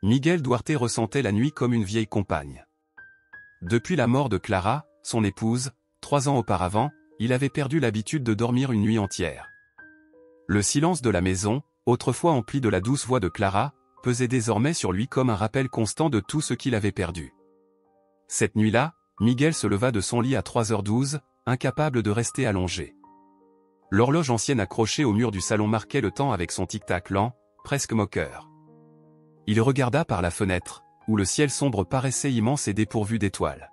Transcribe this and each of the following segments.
Miguel Duarte ressentait la nuit comme une vieille compagne. Depuis la mort de Clara, son épouse, 3 ans auparavant, il avait perdu l'habitude de dormir une nuit entière. Le silence de la maison, autrefois empli de la douce voix de Clara, pesait désormais sur lui comme un rappel constant de tout ce qu'il avait perdu. Cette nuit-là, Miguel se leva de son lit à 3h12, incapable de rester allongé. L'horloge ancienne accrochée au mur du salon marquait le temps avec son tic-tac lent, presque moqueur. Il regarda par la fenêtre, où le ciel sombre paraissait immense et dépourvu d'étoiles.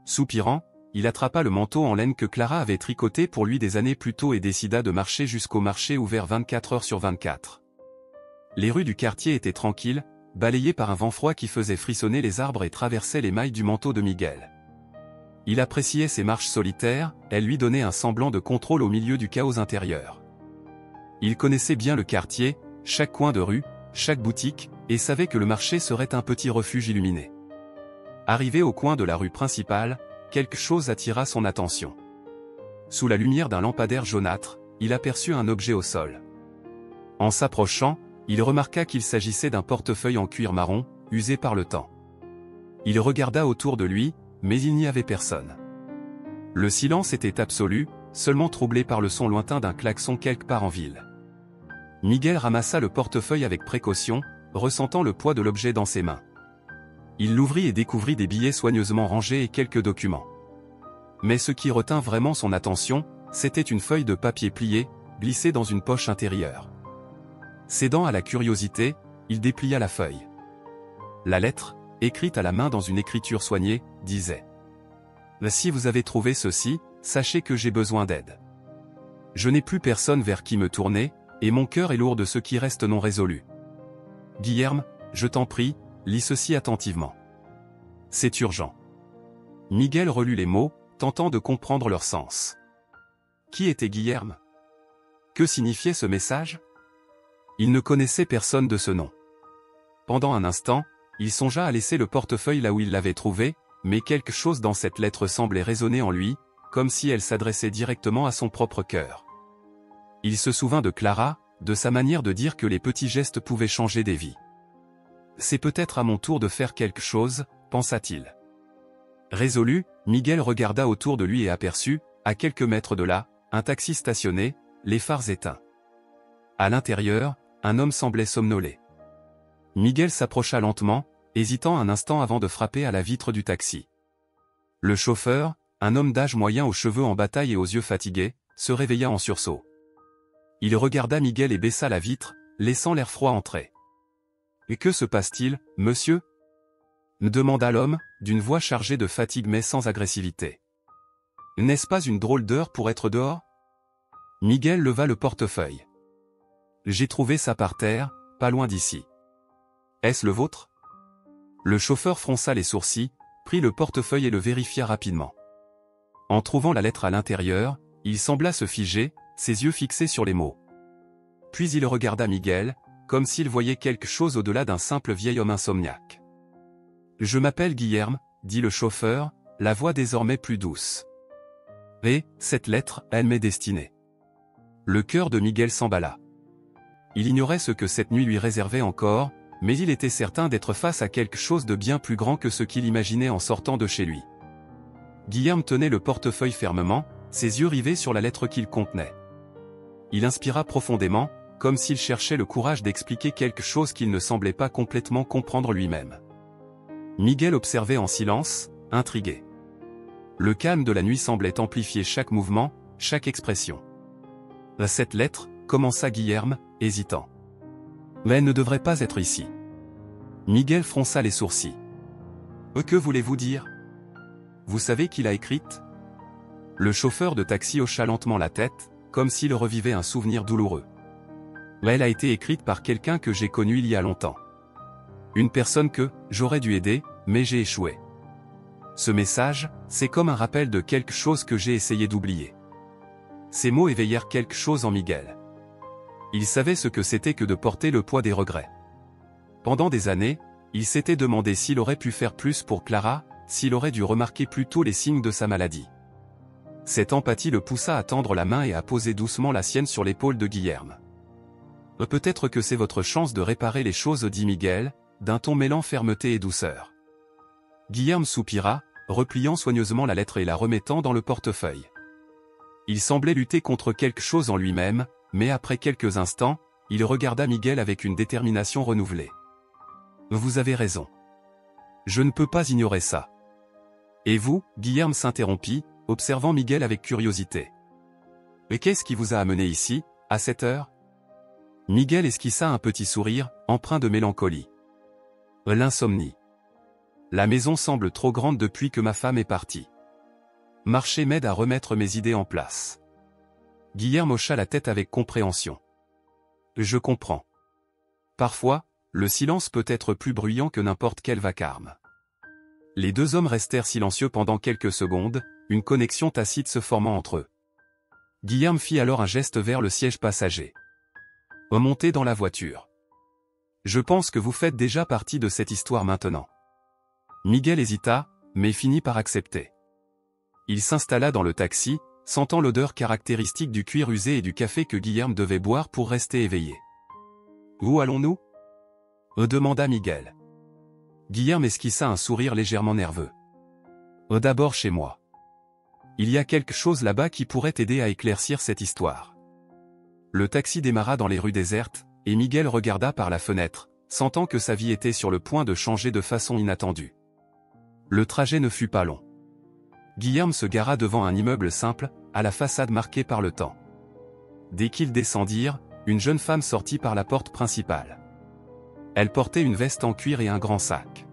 Soupirant, il attrapa le manteau en laine que Clara avait tricoté pour lui des années plus tôt et décida de marcher jusqu'au marché ouvert 24h/24. Les rues du quartier étaient tranquilles, balayées par un vent froid qui faisait frissonner les arbres et traversait les mailles du manteau de Miguel. Il appréciait ses marches solitaires, elles lui donnaient un semblant de contrôle au milieu du chaos intérieur. Il connaissait bien le quartier, chaque coin de rue, chaque boutique, et savait que le marché serait un petit refuge illuminé. Arrivé au coin de la rue principale, quelque chose attira son attention. Sous la lumière d'un lampadaire jaunâtre, il aperçut un objet au sol. En s'approchant, il remarqua qu'il s'agissait d'un portefeuille en cuir marron, usé par le temps. Il regarda autour de lui, mais il n'y avait personne. Le silence était absolu, seulement troublé par le son lointain d'un klaxon quelque part en ville. Miguel ramassa le portefeuille avec précaution, ressentant le poids de l'objet dans ses mains. Il l'ouvrit et découvrit des billets soigneusement rangés et quelques documents. Mais ce qui retint vraiment son attention, c'était une feuille de papier pliée, glissée dans une poche intérieure. Cédant à la curiosité, il déplia la feuille. La lettre, écrite à la main dans une écriture soignée, disait « Si vous avez trouvé ceci, sachez que j'ai besoin d'aide. Je n'ai plus personne vers qui me tourner, et mon cœur est lourd de ce qui reste non résolu. Guilherme, je t'en prie, lis ceci attentivement. C'est urgent. » Miguel relut les mots, tentant de comprendre leur sens. Qui était Guilherme? Que signifiait ce message? Il ne connaissait personne de ce nom. Pendant un instant, il songea à laisser le portefeuille là où il l'avait trouvé, mais quelque chose dans cette lettre semblait résonner en lui, comme si elle s'adressait directement à son propre cœur. Il se souvint de Clara, de sa manière de dire que les petits gestes pouvaient changer des vies. « C'est peut-être à mon tour de faire quelque chose », pensa-t-il. Résolu, Miguel regarda autour de lui et aperçut, à quelques mètres de là, un taxi stationné, les phares éteints. À l'intérieur, un homme semblait somnoler. Miguel s'approcha lentement, hésitant un instant avant de frapper à la vitre du taxi. Le chauffeur, un homme d'âge moyen aux cheveux en bataille et aux yeux fatigués, se réveilla en sursaut. Il regarda Miguel et baissa la vitre, laissant l'air froid entrer. « Et que se passe-t-il, monsieur ?» demanda l'homme, d'une voix chargée de fatigue mais sans agressivité. « N'est-ce pas une drôle d'heure pour être dehors ?» Miguel leva le portefeuille. « J'ai trouvé ça par terre, pas loin d'ici. Est-ce le vôtre ?» Le chauffeur fronça les sourcils, prit le portefeuille et le vérifia rapidement. En trouvant la lettre à l'intérieur, il sembla se figer, ses yeux fixés sur les mots. Puis il regarda Miguel, comme s'il voyait quelque chose au-delà d'un simple vieil homme insomniaque. « Je m'appelle Guilherme, » dit le chauffeur, la voix désormais plus douce. « Et, cette lettre, elle m'est destinée. » Le cœur de Miguel s'emballa. Il ignorait ce que cette nuit lui réservait encore, mais il était certain d'être face à quelque chose de bien plus grand que ce qu'il imaginait en sortant de chez lui. Guilherme tenait le portefeuille fermement, ses yeux rivés sur la lettre qu'il contenait. Il inspira profondément, comme s'il cherchait le courage d'expliquer quelque chose qu'il ne semblait pas complètement comprendre lui-même. Miguel observait en silence, intrigué. Le calme de la nuit semblait amplifier chaque mouvement, chaque expression. « Cette lettre, » commença Guilherme, hésitant. « Mais elle ne devrait pas être ici. » Miguel fronça les sourcils. « Que voulez-vous dire? Vous savez qui l'a écrite ?» Le chauffeur de taxi hocha lentement la tête, comme s'il revivait un souvenir douloureux. « Elle a été écrite par quelqu'un que j'ai connu il y a longtemps. Une personne que j'aurais dû aider, mais j'ai échoué. Ce message, c'est comme un rappel de quelque chose que j'ai essayé d'oublier. » Ces mots éveillèrent quelque chose en Miguel. Il savait ce que c'était que de porter le poids des regrets. Pendant des années, il s'était demandé s'il aurait pu faire plus pour Clara, s'il aurait dû remarquer plus tôt les signes de sa maladie. Cette empathie le poussa à tendre la main et à poser doucement la sienne sur l'épaule de Guilherme. « Peut-être que c'est votre chance de réparer les choses, » dit Miguel, d'un ton mêlant fermeté et douceur. Guilherme soupira, repliant soigneusement la lettre et la remettant dans le portefeuille. Il semblait lutter contre quelque chose en lui-même, mais après quelques instants, il regarda Miguel avec une détermination renouvelée. « Vous avez raison. Je ne peux pas ignorer ça. » « Et vous ?» Guilherme s'interrompit, observant Miguel avec curiosité. « Et qu'est-ce qui vous a amené ici, à cette heure ?» Miguel esquissa un petit sourire, empreint de mélancolie. « L'insomnie. La maison semble trop grande depuis que ma femme est partie. Marcher m'aide à remettre mes idées en place. » Guilherme hocha la tête avec compréhension. « Je comprends. Parfois, le silence peut être plus bruyant que n'importe quel vacarme. » Les deux hommes restèrent silencieux pendant quelques secondes, une connexion tacite se formant entre eux. Guilherme fit alors un geste vers le siège passager. « Montez dans la voiture. Je pense que vous faites déjà partie de cette histoire maintenant. » Miguel hésita, mais finit par accepter. Il s'installa dans le taxi, sentant l'odeur caractéristique du cuir usé et du café que Guilherme devait boire pour rester éveillé. « Où allons-nous » demanda Miguel. Guilherme esquissa un sourire légèrement nerveux. « D'abord chez moi. Il y a quelque chose là-bas qui pourrait t'aider à éclaircir cette histoire. » Le taxi démarra dans les rues désertes, et Miguel regarda par la fenêtre, sentant que sa vie était sur le point de changer de façon inattendue. Le trajet ne fut pas long. Guilherme se gara devant un immeuble simple, à la façade marquée par le temps. Dès qu'ils descendirent, une jeune femme sortit par la porte principale. Elle portait une veste en cuir et un grand sac.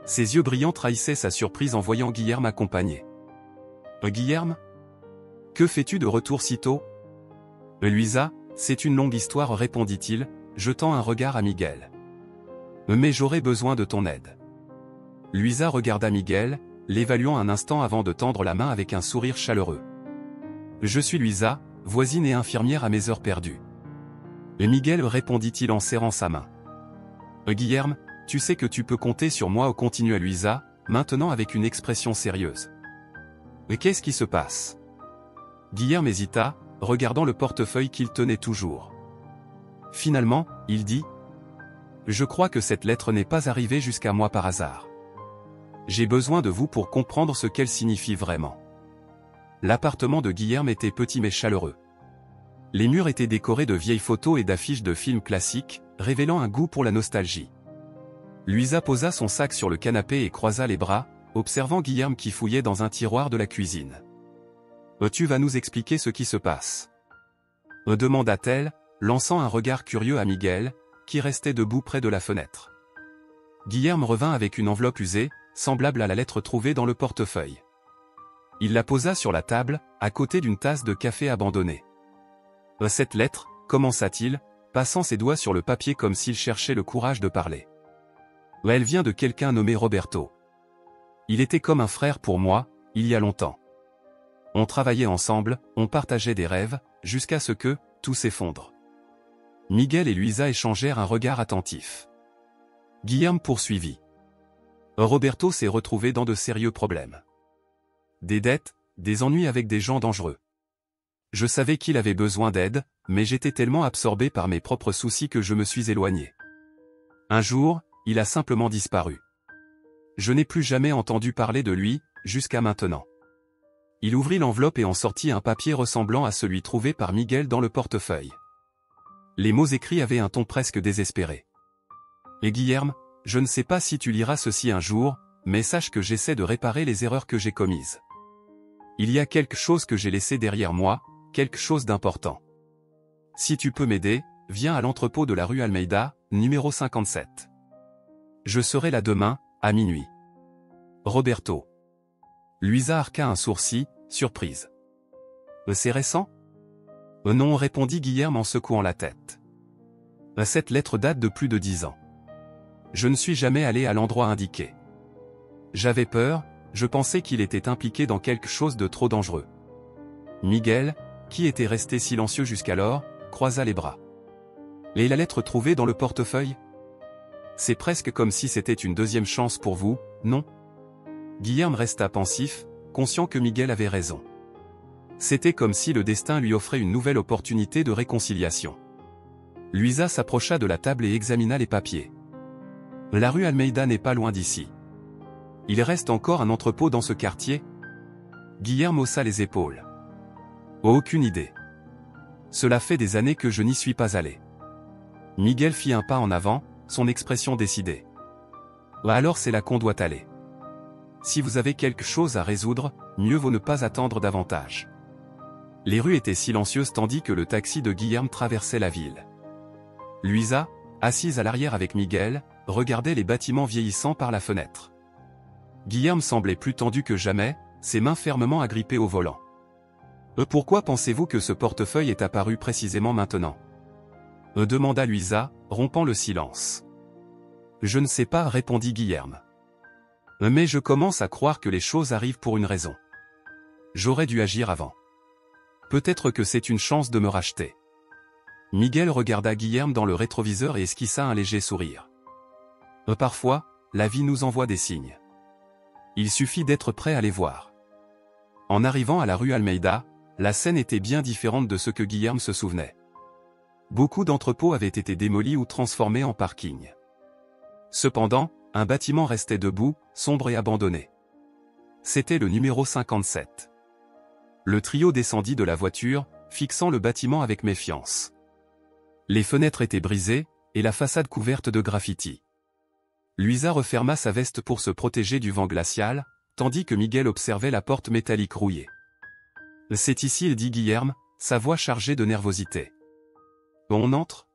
Ses yeux brillants trahissaient sa surprise en voyant Guilherme accompagné. « Guilherme ? Que fais-tu de retour si tôt ?»« Luisa, c'est une longue histoire, répondit-il, jetant un regard à Miguel. « Mais j'aurais besoin de ton aide. » Luisa regarda Miguel, l'évaluant un instant avant de tendre la main avec un sourire chaleureux. « Je suis Luisa, voisine et infirmière à mes heures perdues. » Et Miguel répondit-il en serrant sa main. « Guilherme, tu sais que tu peux compter sur moi » continua Luisa, maintenant avec une expression sérieuse. « Et qu'est-ce qui se passe ?» Guilherme hésita, regardant le portefeuille qu'il tenait toujours. Finalement, il dit « Je crois que cette lettre n'est pas arrivée jusqu'à moi par hasard. J'ai besoin de vous pour comprendre ce qu'elle signifie vraiment. » L'appartement de Guilherme était petit mais chaleureux. Les murs étaient décorés de vieilles photos et d'affiches de films classiques, révélant un goût pour la nostalgie. Luisa posa son sac sur le canapé et croisa les bras, observant Guilherme qui fouillait dans un tiroir de la cuisine. « Tu vas nous expliquer ce qui se passe ?» demanda-t-elle, lançant un regard curieux à Miguel, qui restait debout près de la fenêtre. Guilherme revint avec une enveloppe usée, semblable à la lettre trouvée dans le portefeuille. Il la posa sur la table, à côté d'une tasse de café abandonnée. « Cette lettre » commença-t-il, passant ses doigts sur le papier comme s'il cherchait le courage de parler. « Elle vient de quelqu'un nommé Roberto. Il était comme un frère pour moi, il y a longtemps. On travaillait ensemble, on partageait des rêves, jusqu'à ce que, tout s'effondre. » Miguel et Luisa échangèrent un regard attentif. Guilherme poursuivit. « Roberto s'est retrouvé dans de sérieux problèmes. Des dettes, des ennuis avec des gens dangereux. Je savais qu'il avait besoin d'aide, mais j'étais tellement absorbé par mes propres soucis que je me suis éloigné. Un jour, il a simplement disparu. Je n'ai plus jamais entendu parler de lui, jusqu'à maintenant. » Il ouvrit l'enveloppe et en sortit un papier ressemblant à celui trouvé par Miguel dans le portefeuille. Les mots écrits avaient un ton presque désespéré. « Et Guilherme, je ne sais pas si tu liras ceci un jour, mais sache que j'essaie de réparer les erreurs que j'ai commises. Il y a quelque chose que j'ai laissé derrière moi, quelque chose d'important. Si tu peux m'aider, viens à l'entrepôt de la rue Almeida, numéro 57. Je serai là demain, à minuit. Roberto. » Luisa arqua un sourcil, surprise. « C'est récent ?» Non, répondit Guilherme en secouant la tête. « Cette lettre date de plus de 10 ans. Je ne suis jamais allé à l'endroit indiqué. J'avais peur, je pensais qu'il était impliqué dans quelque chose de trop dangereux. » Miguel, qui était resté silencieux jusqu'alors, croisa les bras. « Et la lettre trouvée dans le portefeuille ? C'est presque comme si c'était une deuxième chance pour vous, non ?» Guilherme resta pensif, conscient que Miguel avait raison. C'était comme si le destin lui offrait une nouvelle opportunité de réconciliation. Luisa s'approcha de la table et examina les papiers. « La rue Almeida n'est pas loin d'ici. Il reste encore un entrepôt dans ce quartier? Guilherme haussa les épaules. Aucune idée. Cela fait des années que je n'y suis pas allé. Miguel fit un pas en avant, son expression décidée. Alors c'est là qu'on doit aller. Si vous avez quelque chose à résoudre, mieux vaut ne pas attendre davantage. Les rues étaient silencieuses tandis que le taxi de Guilherme traversait la ville. Luisa, assise à l'arrière avec Miguel, regardait les bâtiments vieillissants par la fenêtre. Guilherme semblait plus tendu que jamais, ses mains fermement agrippées au volant. Pourquoi pensez-vous que ce portefeuille est apparu précisément maintenant? Demanda Luisa, rompant le silence. Je ne sais pas, répondit Guilherme. Mais je commence à croire que les choses arrivent pour une raison. J'aurais dû agir avant. Peut-être que c'est une chance de me racheter. Miguel regarda Guilherme dans le rétroviseur et esquissa un léger sourire. Parfois, la vie nous envoie des signes. Il suffit d'être prêt à les voir. En arrivant à la rue Almeida, la scène était bien différente de ce que Guilherme se souvenait. Beaucoup d'entrepôts avaient été démolis ou transformés en parking. Cependant, un bâtiment restait debout, sombre et abandonné. C'était le numéro 57. Le trio descendit de la voiture, fixant le bâtiment avec méfiance. Les fenêtres étaient brisées, et la façade couverte de graffitis. Luisa referma sa veste pour se protéger du vent glacial, tandis que Miguel observait la porte métallique rouillée. « C'est ici, dit Guilherme, sa voix chargée de nervosité. « On entre ?»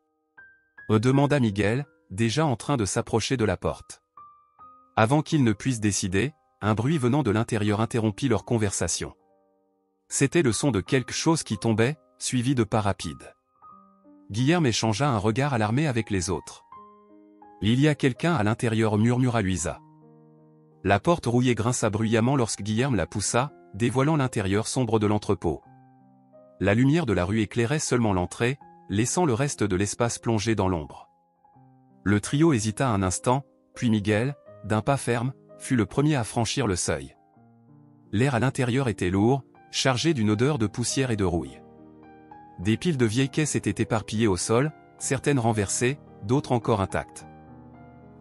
demanda Miguel, déjà en train de s'approcher de la porte. Avant qu'ils ne puissent décider, un bruit venant de l'intérieur interrompit leur conversation. C'était le son de quelque chose qui tombait, suivi de pas rapides. Guilherme échangea un regard alarmé avec les autres. « Il y a quelqu'un à l'intérieur, murmura Luisa. La porte rouillée grinça bruyamment lorsque Guilherme la poussa, dévoilant l'intérieur sombre de l'entrepôt. La lumière de la rue éclairait seulement l'entrée, laissant le reste de l'espace plongé dans l'ombre. Le trio hésita un instant, puis Miguel, d'un pas ferme, fut le premier à franchir le seuil. L'air à l'intérieur était lourd, chargé d'une odeur de poussière et de rouille. Des piles de vieilles caisses étaient éparpillées au sol, certaines renversées, d'autres encore intactes.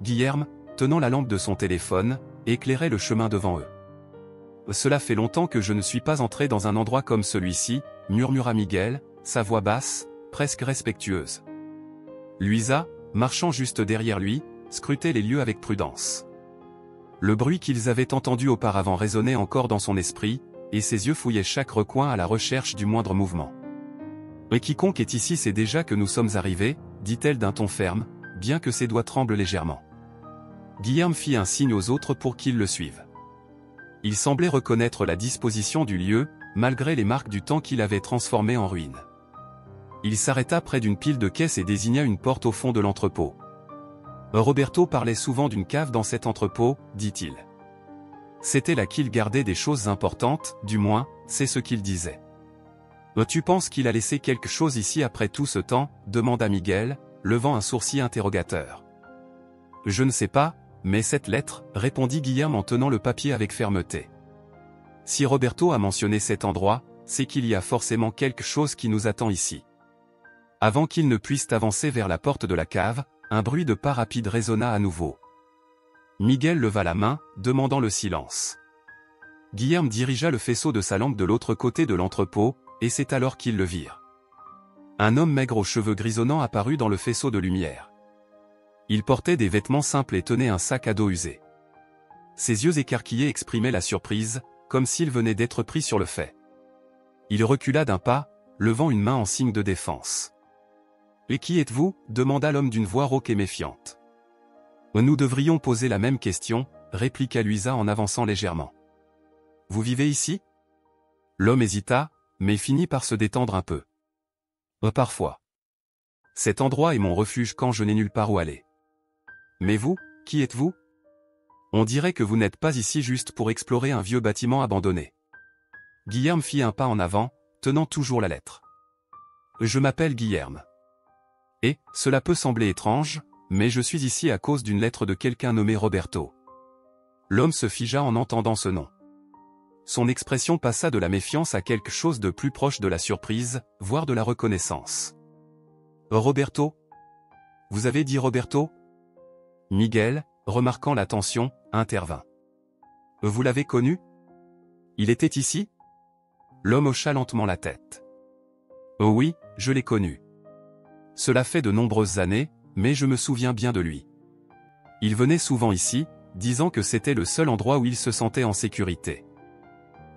Guilherme, tenant la lampe de son téléphone, éclairait le chemin devant eux. « Cela fait longtemps que je ne suis pas entré dans un endroit comme celui-ci, » murmura Miguel, sa voix basse, presque respectueuse. Luisa, marchant juste derrière lui, scrutait les lieux avec prudence. Le bruit qu'ils avaient entendu auparavant résonnait encore dans son esprit, et ses yeux fouillaient chaque recoin à la recherche du moindre mouvement. « Et quiconque est ici sait déjà que nous sommes arrivés, » dit-elle d'un ton ferme, bien que ses doigts tremblent légèrement. Guilherme fit un signe aux autres pour qu'ils le suivent. Il semblait reconnaître la disposition du lieu, malgré les marques du temps qu'il avait transformé en ruine. Il s'arrêta près d'une pile de caisses et désigna une porte au fond de l'entrepôt. « Roberto parlait souvent d'une cave dans cet entrepôt, dit-il. C'était là qu'il gardait des choses importantes, du moins, c'est ce qu'il disait. »« Tu penses qu'il a laissé quelque chose ici après tout ce temps ?» demanda Miguel, levant un sourcil interrogateur. « Je ne sais pas, mais cette lettre, » répondit Guilherme en tenant le papier avec fermeté. « Si Roberto a mentionné cet endroit, c'est qu'il y a forcément quelque chose qui nous attend ici. » Avant qu'ils ne puissent avancer vers la porte de la cave, un bruit de pas rapide résonna à nouveau. Miguel leva la main, demandant le silence. Guilherme dirigea le faisceau de sa lampe de l'autre côté de l'entrepôt, et c'est alors qu'ils le virent. Un homme maigre aux cheveux grisonnants apparut dans le faisceau de lumière. Il portait des vêtements simples et tenait un sac à dos usé. Ses yeux écarquillés exprimaient la surprise, comme s'il venait d'être pris sur le fait. Il recula d'un pas, levant une main en signe de défense. « Et qui êtes-vous » demanda l'homme d'une voix rauque et méfiante. « Nous devrions poser la même question » répliqua Luisa en avançant légèrement. « Vous vivez ici » L'homme hésita, mais finit par se détendre un peu. « Parfois. Cet endroit est mon refuge quand je n'ai nulle part où aller. » « Mais vous, qui êtes-vous ? On dirait que vous n'êtes pas ici juste pour explorer un vieux bâtiment abandonné. » Guilherme fit un pas en avant, tenant toujours la lettre. « Je m'appelle Guilherme. Et, cela peut sembler étrange, mais je suis ici à cause d'une lettre de quelqu'un nommé Roberto. » L'homme se figea en entendant ce nom. Son expression passa de la méfiance à quelque chose de plus proche de la surprise, voire de la reconnaissance. « Roberto ? Vous avez dit Roberto ? Miguel, remarquant la tension, intervint. Vous l'avez connu? Il était ici? L'homme hocha lentement la tête. Oh oui, je l'ai connu. Cela fait de nombreuses années, mais je me souviens bien de lui. Il venait souvent ici, disant que c'était le seul endroit où il se sentait en sécurité.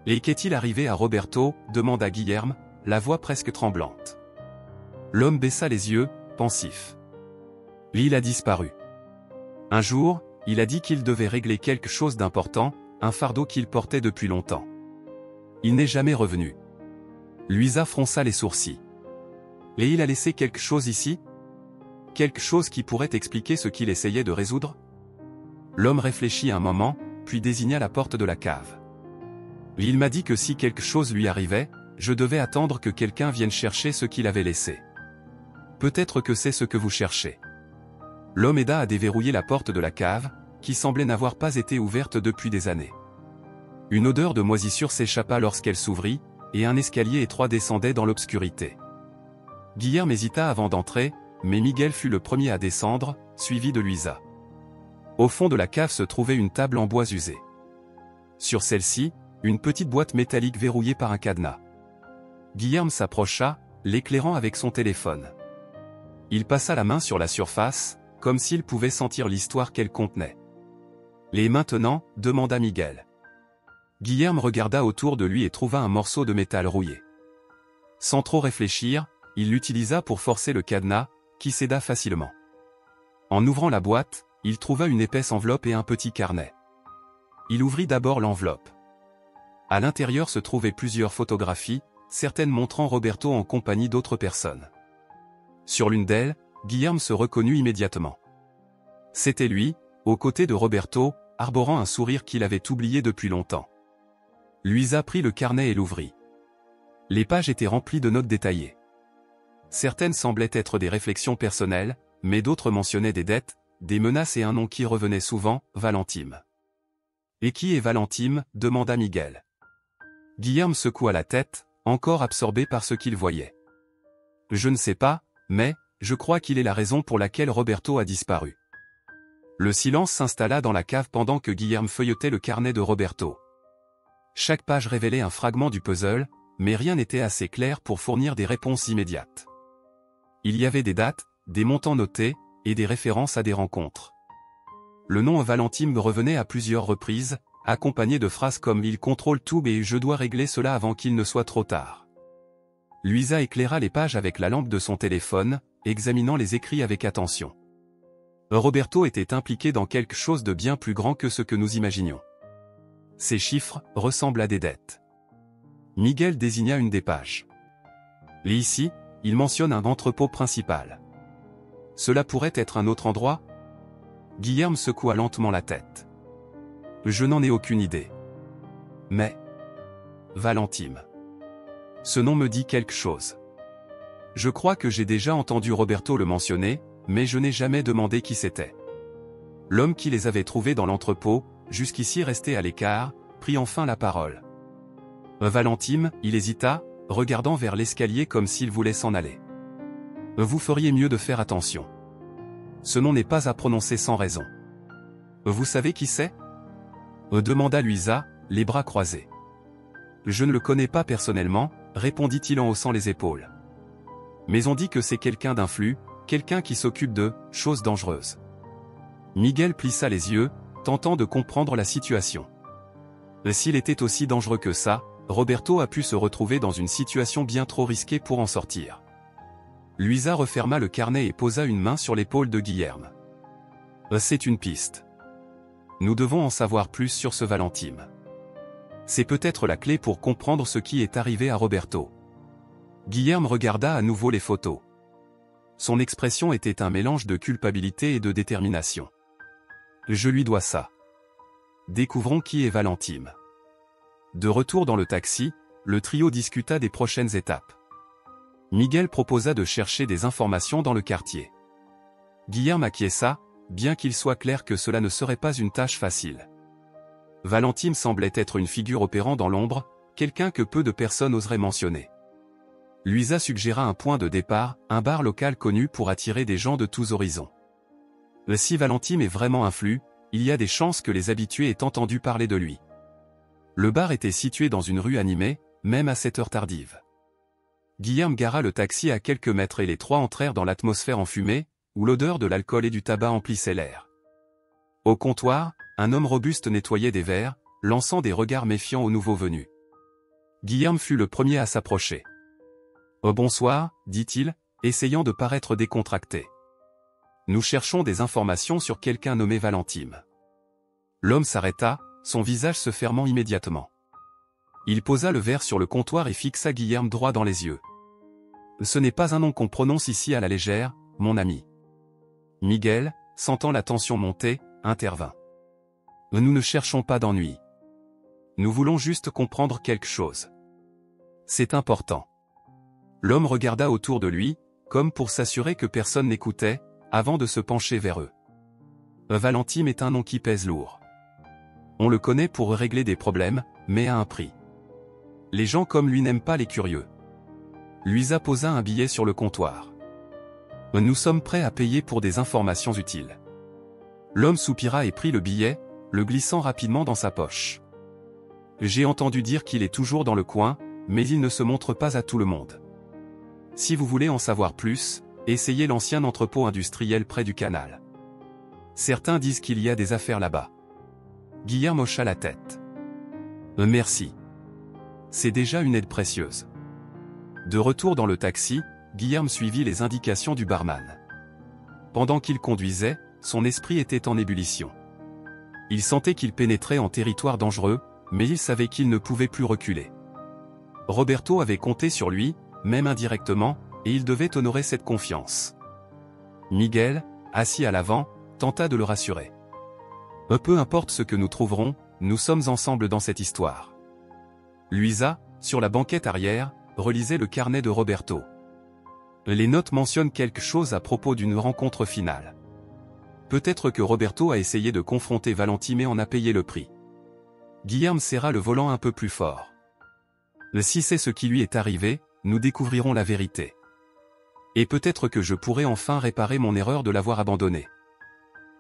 Et qu'est-il arrivé à Roberto? Demanda Guilherme, la voix presque tremblante. L'homme baissa les yeux, pensif. Il a disparu. Un jour, il a dit qu'il devait régler quelque chose d'important, un fardeau qu'il portait depuis longtemps. Il n'est jamais revenu. Luisa fronça les sourcils. Et il a laissé quelque chose ici? Quelque chose qui pourrait expliquer ce qu'il essayait de résoudre? L'homme réfléchit un moment, puis désigna la porte de la cave. Il m'a dit que si quelque chose lui arrivait, je devais attendre que quelqu'un vienne chercher ce qu'il avait laissé. Peut-être que c'est ce que vous cherchez. L'homme aida à déverrouiller la porte de la cave, qui semblait n'avoir pas été ouverte depuis des années. Une odeur de moisissure s'échappa lorsqu'elle s'ouvrit, et un escalier étroit descendait dans l'obscurité. Guilherme hésita avant d'entrer, mais Miguel fut le premier à descendre, suivi de Luisa. Au fond de la cave se trouvait une table en bois usé. Sur celle-ci, une petite boîte métallique verrouillée par un cadenas. Guilherme s'approcha, l'éclairant avec son téléphone. Il passa la main sur la surface, comme s'il pouvait sentir l'histoire qu'elle contenait. Et maintenant, demanda Miguel. Guilherme regarda autour de lui et trouva un morceau de métal rouillé. Sans trop réfléchir, il l'utilisa pour forcer le cadenas, qui céda facilement. En ouvrant la boîte, il trouva une épaisse enveloppe et un petit carnet. Il ouvrit d'abord l'enveloppe. À l'intérieur se trouvaient plusieurs photographies, certaines montrant Roberto en compagnie d'autres personnes. Sur l'une d'elles, Guilherme se reconnut immédiatement. C'était lui, aux côtés de Roberto, arborant un sourire qu'il avait oublié depuis longtemps. Luisa prit le carnet et l'ouvrit. Les pages étaient remplies de notes détaillées. Certaines semblaient être des réflexions personnelles, mais d'autres mentionnaient des dettes, des menaces et un nom qui revenait souvent, Valentime. Et qui est Valentime? Demanda Miguel. Guilherme secoua la tête, encore absorbé par ce qu'il voyait. Je ne sais pas, mais, je crois qu'il est la raison pour laquelle Roberto a disparu. Le silence s'installa dans la cave pendant que Guilherme feuilletait le carnet de Roberto. Chaque page révélait un fragment du puzzle, mais rien n'était assez clair pour fournir des réponses immédiates. Il y avait des dates, des montants notés, et des références à des rencontres. Le nom Valentime revenait à plusieurs reprises, accompagné de phrases comme « Il contrôle tout et je dois régler cela avant qu'il ne soit trop tard ». Luisa éclaira les pages avec la lampe de son téléphone, examinant les écrits avec attention. Roberto était impliqué dans quelque chose de bien plus grand que ce que nous imaginions. Ces chiffres ressemblent à des dettes. Miguel désigna une des pages. Et ici, il mentionne un entrepôt principal. Cela pourrait être un autre endroit? Guilherme secoua lentement la tête. Je n'en ai aucune idée. Mais... Valentime. Ce nom me dit quelque chose. Je crois que j'ai déjà entendu Roberto le mentionner, mais je n'ai jamais demandé qui c'était. L'homme qui les avait trouvés dans l'entrepôt, jusqu'ici resté à l'écart, prit enfin la parole. Valentime, il hésita, regardant vers l'escalier comme s'il voulait s'en aller. Vous feriez mieux de faire attention. Ce nom n'est pas à prononcer sans raison. Vous savez qui c'est? Demanda Luisa, les bras croisés. Je ne le connais pas personnellement, répondit-il en haussant les épaules. Mais on dit que c'est quelqu'un d'influent, quelqu'un qui s'occupe de choses dangereuses. Miguel plissa les yeux, tentant de comprendre la situation. S'il était aussi dangereux que ça, Roberto a pu se retrouver dans une situation bien trop risquée pour en sortir. Luisa referma le carnet et posa une main sur l'épaule de Guilherme. C'est une piste. Nous devons en savoir plus sur ce Valentime. C'est peut-être la clé pour comprendre ce qui est arrivé à Roberto. Guilherme regarda à nouveau les photos. Son expression était un mélange de culpabilité et de détermination. Je lui dois ça. Découvrons qui est Valentime. De retour dans le taxi, le trio discuta des prochaines étapes. Miguel proposa de chercher des informations dans le quartier. Guilherme acquiesça, bien qu'il soit clair que cela ne serait pas une tâche facile. Valentime semblait être une figure opérant dans l'ombre, quelqu'un que peu de personnes oseraient mentionner. Luisa suggéra un point de départ, un bar local connu pour attirer des gens de tous horizons. Si Valentine est vraiment un flux, il y a des chances que les habitués aient entendu parler de lui. Le bar était situé dans une rue animée, même à cette heure tardive. Guillerme gara le taxi à quelques mètres et les trois entrèrent dans l'atmosphère enfumée, où l'odeur de l'alcool et du tabac emplissait l'air. Au comptoir, un homme robuste nettoyait des verres, lançant des regards méfiants aux nouveaux venus. Guillerme fut le premier à s'approcher. « Oh bonsoir », dit-il, essayant de paraître décontracté. « Nous cherchons des informations sur quelqu'un nommé Valentine. » L'homme s'arrêta, son visage se fermant immédiatement. Il posa le verre sur le comptoir et fixa Guillerme droit dans les yeux. « Ce n'est pas un nom qu'on prononce ici à la légère, mon ami. » Miguel, sentant la tension monter, intervint. « Nous ne cherchons pas d'ennui. Nous voulons juste comprendre quelque chose. C'est important. » L'homme regarda autour de lui, comme pour s'assurer que personne n'écoutait, avant de se pencher vers eux. Valentine est un nom qui pèse lourd. On le connaît pour régler des problèmes, mais à un prix. Les gens comme lui n'aiment pas les curieux. Luisa posa un billet sur le comptoir. Nous sommes prêts à payer pour des informations utiles. L'homme soupira et prit le billet, le glissant rapidement dans sa poche. J'ai entendu dire qu'il est toujours dans le coin, mais il ne se montre pas à tout le monde. Si vous voulez en savoir plus, essayez l'ancien entrepôt industriel près du canal. Certains disent qu'il y a des affaires là-bas. Guillerme hocha la tête. Merci. C'est déjà une aide précieuse. De retour dans le taxi, Guillerme suivit les indications du barman. Pendant qu'il conduisait, son esprit était en ébullition. Il sentait qu'il pénétrait en territoire dangereux, mais il savait qu'il ne pouvait plus reculer. Roberto avait compté sur lui, même indirectement, et il devait honorer cette confiance. Miguel, assis à l'avant, tenta de le rassurer. Peu importe ce que nous trouverons, nous sommes ensemble dans cette histoire. Luisa, sur la banquette arrière, relisait le carnet de Roberto. Les notes mentionnent quelque chose à propos d'une rencontre finale. Peut-être que Roberto a essayé de confronter Valentine et en a payé le prix. Guillerme serra le volant un peu plus fort. Si c'est ce qui lui est arrivé, nous découvrirons la vérité. Et peut-être que je pourrai enfin réparer mon erreur de l'avoir abandonné.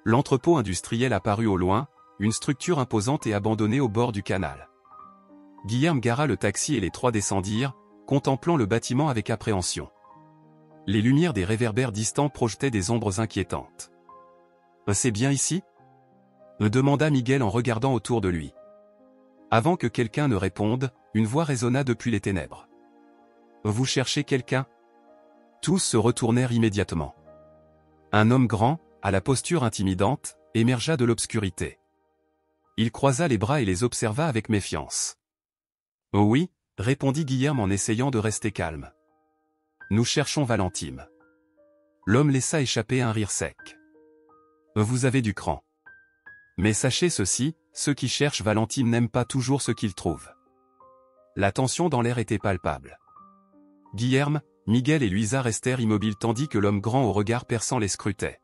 L'entrepôt industriel apparut au loin, une structure imposante et abandonnée au bord du canal. Guillerme gara le taxi et les trois descendirent, contemplant le bâtiment avec appréhension. Les lumières des réverbères distants projetaient des ombres inquiétantes. « C'est bien ici ?» demanda Miguel en regardant autour de lui. Avant que quelqu'un ne réponde, une voix résonna depuis les ténèbres. « Vous cherchez quelqu'un ?» Tous se retournèrent immédiatement. Un homme grand, à la posture intimidante, émergea de l'obscurité. Il croisa les bras et les observa avec méfiance. « Oh oui », répondit Guillerme en essayant de rester calme. « Nous cherchons Valentine. » L'homme laissa échapper un rire sec. « Vous avez du cran. Mais sachez ceci, ceux qui cherchent Valentine n'aiment pas toujours ce qu'ils trouvent. » La tension dans l'air était palpable. Guillerme, Miguel et Luisa restèrent immobiles tandis que l'homme grand au regard perçant les scrutait.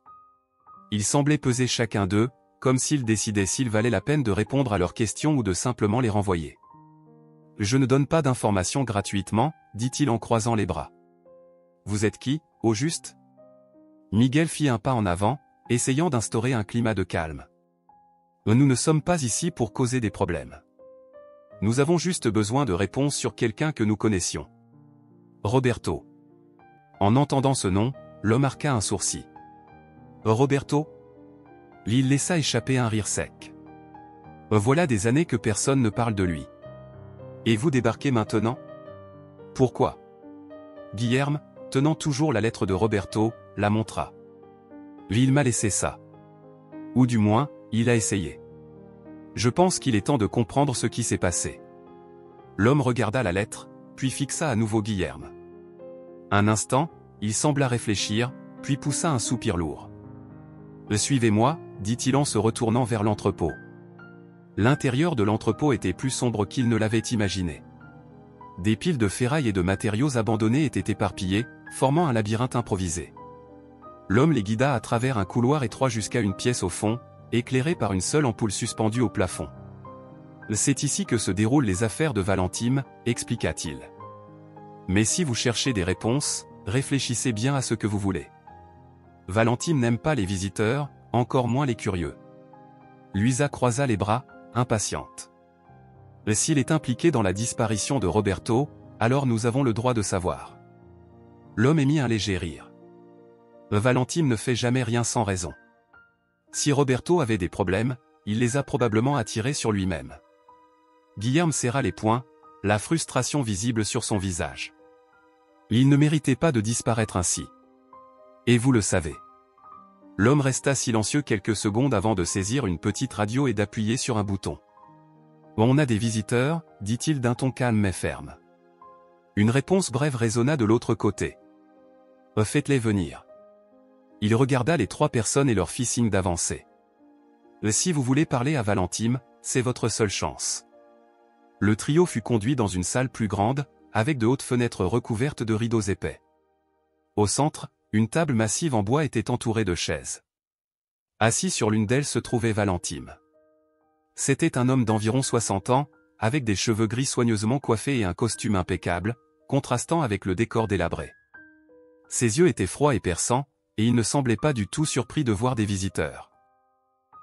Ils semblaient peser chacun d'eux, comme s'ils décidaient s'il valait la peine de répondre à leurs questions ou de simplement les renvoyer. « Je ne donne pas d'informations gratuitement, » dit-il en croisant les bras. « Vous êtes qui, au juste ?» Miguel fit un pas en avant, essayant d'instaurer un climat de calme. « Nous ne sommes pas ici pour causer des problèmes. Nous avons juste besoin de réponses sur quelqu'un que nous connaissions. » Roberto. En entendant ce nom, l'homme arqua un sourcil. « Roberto ?» Il laissa échapper un rire sec. « Voilà des années que personne ne parle de lui. Et vous débarquez maintenant ? Pourquoi ?» Guillerme, tenant toujours la lettre de Roberto, la montra. « Il m'a laissé ça. Ou du moins, il a essayé. Je pense qu'il est temps de comprendre ce qui s'est passé. » L'homme regarda la lettre, puis fixa à nouveau Guillerme. Un instant, il sembla réfléchir, puis poussa un soupir lourd. « Suivez-moi », dit-il en se retournant vers l'entrepôt. L'intérieur de l'entrepôt était plus sombre qu'il ne l'avait imaginé. Des piles de ferraille et de matériaux abandonnés étaient éparpillés, formant un labyrinthe improvisé. L'homme les guida à travers un couloir étroit jusqu'à une pièce au fond, éclairée par une seule ampoule suspendue au plafond. « C'est ici que se déroulent les affaires de Valentine », expliqua-t-il. « Mais si vous cherchez des réponses, réfléchissez bien à ce que vous voulez. Valentine n'aime pas les visiteurs, encore moins les curieux. Luisa croisa les bras, impatiente. S'il est impliqué dans la disparition de Roberto, alors nous avons le droit de savoir. L'homme émit un léger rire. Valentine ne fait jamais rien sans raison. Si Roberto avait des problèmes, il les a probablement attirés sur lui-même. Guilherme serra les poings, la frustration visible sur son visage. Il ne méritait pas de disparaître ainsi. Et vous le savez. L'homme resta silencieux quelques secondes avant de saisir une petite radio et d'appuyer sur un bouton. On a des visiteurs, dit-il d'un ton calme mais ferme. Une réponse brève résonna de l'autre côté. Faites-les venir. Il regarda les 3 personnes et leur fit signe d'avancer. Si vous voulez parler à Valentine, c'est votre seule chance. Le trio fut conduit dans une salle plus grande, avec de hautes fenêtres recouvertes de rideaux épais. Au centre, une table massive en bois était entourée de chaises. Assis sur l'une d'elles se trouvait Valentine. C'était un homme d'environ 60 ans, avec des cheveux gris soigneusement coiffés et un costume impeccable, contrastant avec le décor délabré. Ses yeux étaient froids et perçants, et il ne semblait pas du tout surpris de voir des visiteurs.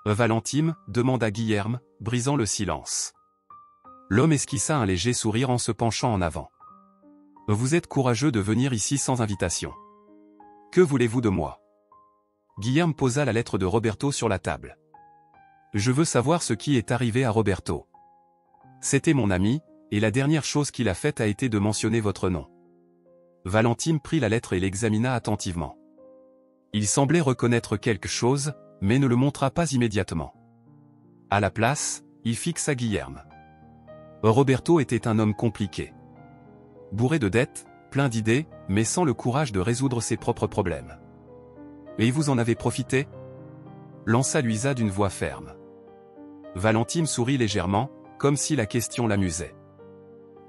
Valentine, demanda Guilherme, brisant le silence. L'homme esquissa un léger sourire en se penchant en avant. Vous êtes courageux de venir ici sans invitation. Que voulez-vous de moi? Guilherme posa la lettre de Roberto sur la table. Je veux savoir ce qui est arrivé à Roberto. C'était mon ami, et la dernière chose qu'il a faite a été de mentionner votre nom. Valentine prit la lettre et l'examina attentivement. Il semblait reconnaître quelque chose, mais ne le montra pas immédiatement. À la place, il fixa Guilherme. Roberto était un homme compliqué. Bourré de dettes, plein d'idées, mais sans le courage de résoudre ses propres problèmes. Et vous en avez profité? Lança Luisa d'une voix ferme. Valentine sourit légèrement, comme si la question l'amusait.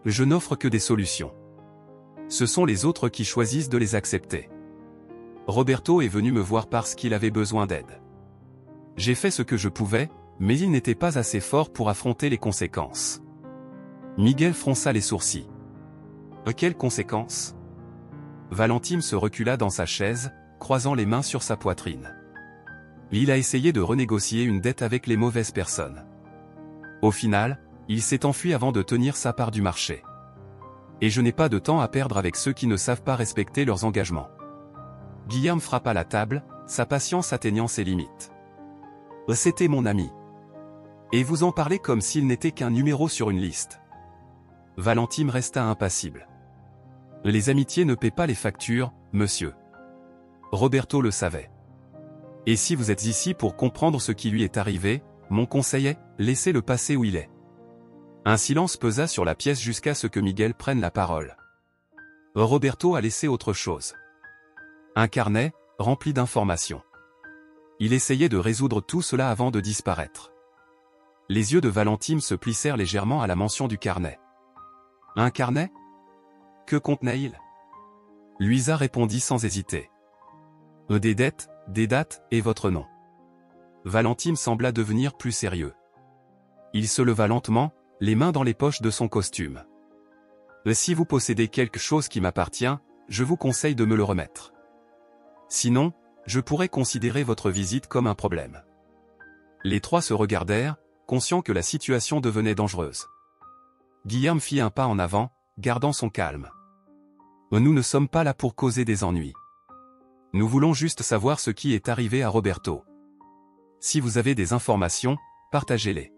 Je n'offre que des solutions. Ce sont les autres qui choisissent de les accepter. Roberto est venu me voir parce qu'il avait besoin d'aide. J'ai fait ce que je pouvais, mais il n'était pas assez fort pour affronter les conséquences. Miguel fronça les sourcils. Quelles conséquences? Valentine se recula dans sa chaise, croisant les mains sur sa poitrine. Il a essayé de renégocier une dette avec les mauvaises personnes. Au final, il s'est enfui avant de tenir sa part du marché. Et je n'ai pas de temps à perdre avec ceux qui ne savent pas respecter leurs engagements. Guilherme frappa la table, sa patience atteignant ses limites. C'était mon ami. Et vous en parlez comme s'il n'était qu'un numéro sur une liste. Valentine resta impassible. Les amitiés ne paient pas les factures, monsieur. Roberto le savait. Et si vous êtes ici pour comprendre ce qui lui est arrivé, mon conseil est, laissez-le passer où il est. Un silence pesa sur la pièce jusqu'à ce que Miguel prenne la parole. Roberto a laissé autre chose. Un carnet, rempli d'informations. Il essayait de résoudre tout cela avant de disparaître. Les yeux de Valentine se plissèrent légèrement à la mention du carnet. Un carnet? Que contenait-il? Luisa répondit sans hésiter. Des dettes, des dates, et votre nom. Valentine sembla devenir plus sérieux. Il se leva lentement, les mains dans les poches de son costume. Si vous possédez quelque chose qui m'appartient, je vous conseille de me le remettre. Sinon, je pourrais considérer votre visite comme un problème. Les 3 se regardèrent, conscients que la situation devenait dangereuse. Guilherme fit un pas en avant, gardant son calme. Nous ne sommes pas là pour causer des ennuis. Nous voulons juste savoir ce qui est arrivé à Roberto. Si vous avez des informations, partagez-les.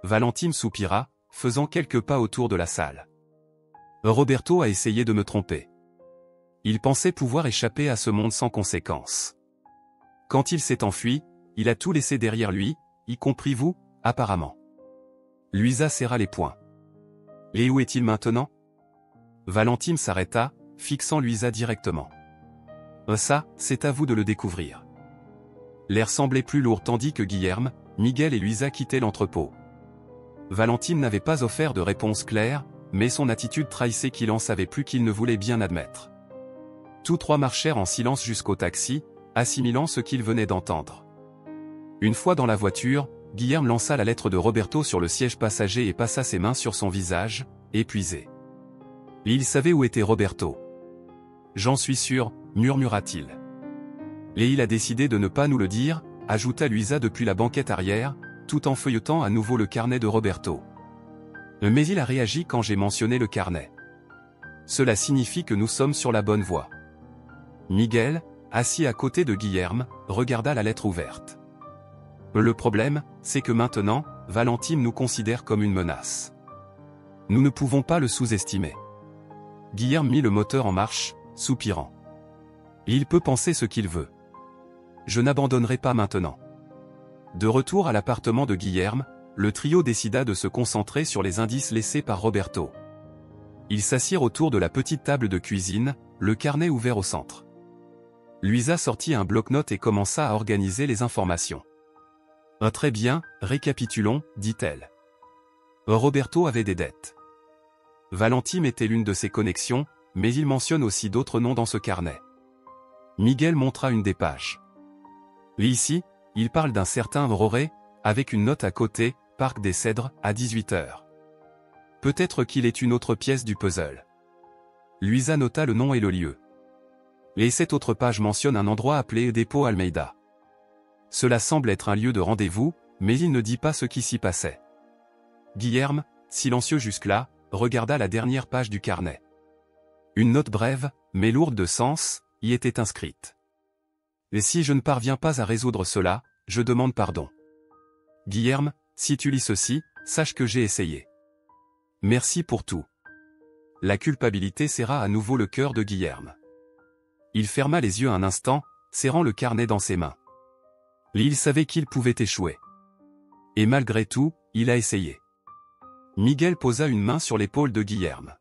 Valentine soupira, faisant quelques pas autour de la salle. Roberto a essayé de me tromper. Il pensait pouvoir échapper à ce monde sans conséquence. Quand il s'est enfui, il a tout laissé derrière lui, y compris vous, apparemment. Luisa serra les poings. Et où est-il maintenant? Valentine s'arrêta, fixant Luisa directement. Ça, c'est à vous de le découvrir. L'air semblait plus lourd tandis que Guilherme, Miguel et Luisa quittaient l'entrepôt. Valentine n'avait pas offert de réponse claire, mais son attitude trahissait qu'il en savait plus qu'il ne voulait bien admettre. Tous 3 marchèrent en silence jusqu'au taxi, assimilant ce qu'ils venaient d'entendre. Une fois dans la voiture, Guilherme lança la lettre de Roberto sur le siège passager et passa ses mains sur son visage, épuisé. Il savait où était Roberto. J'en suis sûr, murmura-t-il. Et il a décidé de ne pas nous le dire, ajouta Luisa depuis la banquette arrière, tout en feuilletant à nouveau le carnet de Roberto. Mais il a réagi quand j'ai mentionné le carnet. Cela signifie que nous sommes sur la bonne voie. Miguel, assis à côté de Guilherme, regarda la lettre ouverte. Le problème, c'est que maintenant, Valentine nous considère comme une menace. Nous ne pouvons pas le sous-estimer. Guilherme mit le moteur en marche, soupirant. Il peut penser ce qu'il veut. Je n'abandonnerai pas maintenant. De retour à l'appartement de Guilherme, le trio décida de se concentrer sur les indices laissés par Roberto. Ils s'assirent autour de la petite table de cuisine, le carnet ouvert au centre. Luisa sortit un bloc-notes et commença à organiser les informations. « Très bien, récapitulons, dit-elle. Roberto avait des dettes. Valentine était l'une de ses connexions, mais il mentionne aussi d'autres noms dans ce carnet. Miguel montra une des pages. Ici, il parle d'un certain Roré, avec une note à côté, Parc des Cèdres, à 18h. Peut-être qu'il est une autre pièce du puzzle. Luisa nota le nom et le lieu. Et cette autre page mentionne un endroit appelé Dépôt Almeida. Cela semble être un lieu de rendez-vous, mais il ne dit pas ce qui s'y passait. Guilherme, silencieux jusque-là, regarda la dernière page du carnet. Une note brève, mais lourde de sens, y était inscrite. Et si je ne parviens pas à résoudre cela, je demande pardon. Guilherme, si tu lis ceci, sache que j'ai essayé. Merci pour tout. La culpabilité serra à nouveau le cœur de Guilherme. Il ferma les yeux un instant, serrant le carnet dans ses mains. Il savait qu'il pouvait échouer. Et malgré tout, il a essayé. Miguel posa une main sur l'épaule de Guilherme.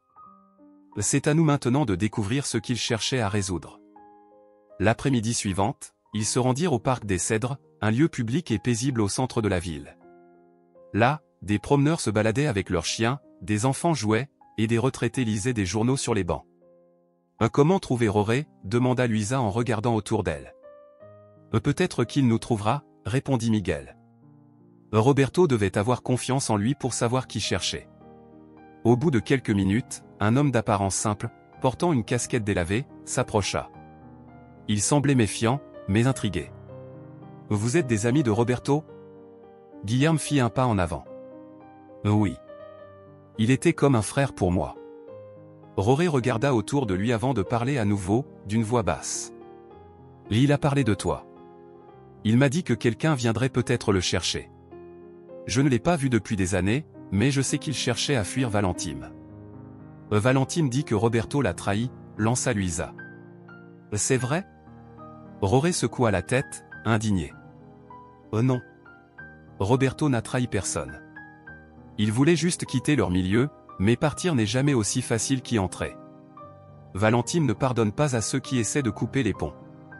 C'est à nous maintenant de découvrir ce qu'il cherchait à résoudre. L'après-midi suivante, ils se rendirent au Parc des Cèdres, un lieu public et paisible au centre de la ville. Là, des promeneurs se baladaient avec leurs chiens, des enfants jouaient, et des retraités lisaient des journaux sur les bancs. « Comment trouver Roré ?» demanda Luisa en regardant autour d'elle. « Peut-être qu'il nous trouvera », répondit Miguel. Roberto devait avoir confiance en lui pour savoir qui cherchait. Au bout de quelques minutes, un homme d'apparence simple, portant une casquette délavée, s'approcha. Il semblait méfiant, mais intrigué. « Vous êtes des amis de Roberto ?» Guilherme fit un pas en avant. « Oui. Il était comme un frère pour moi. » Roré regarda autour de lui avant de parler à nouveau, d'une voix basse. « Il a parlé de toi. Il m'a dit que quelqu'un viendrait peut-être le chercher. Je ne l'ai pas vu depuis des années, mais je sais qu'il cherchait à fuir Valentine. » Valentine dit que Roberto l'a trahi, lança Luisa. « C'est vrai ?» Roré secoua la tête, indigné. « Oh non. Roberto n'a trahi personne. Il voulait juste quitter leur milieu, mais partir n'est jamais aussi facile qu'y entrer. Valentine ne pardonne pas à ceux qui essaient de couper les ponts.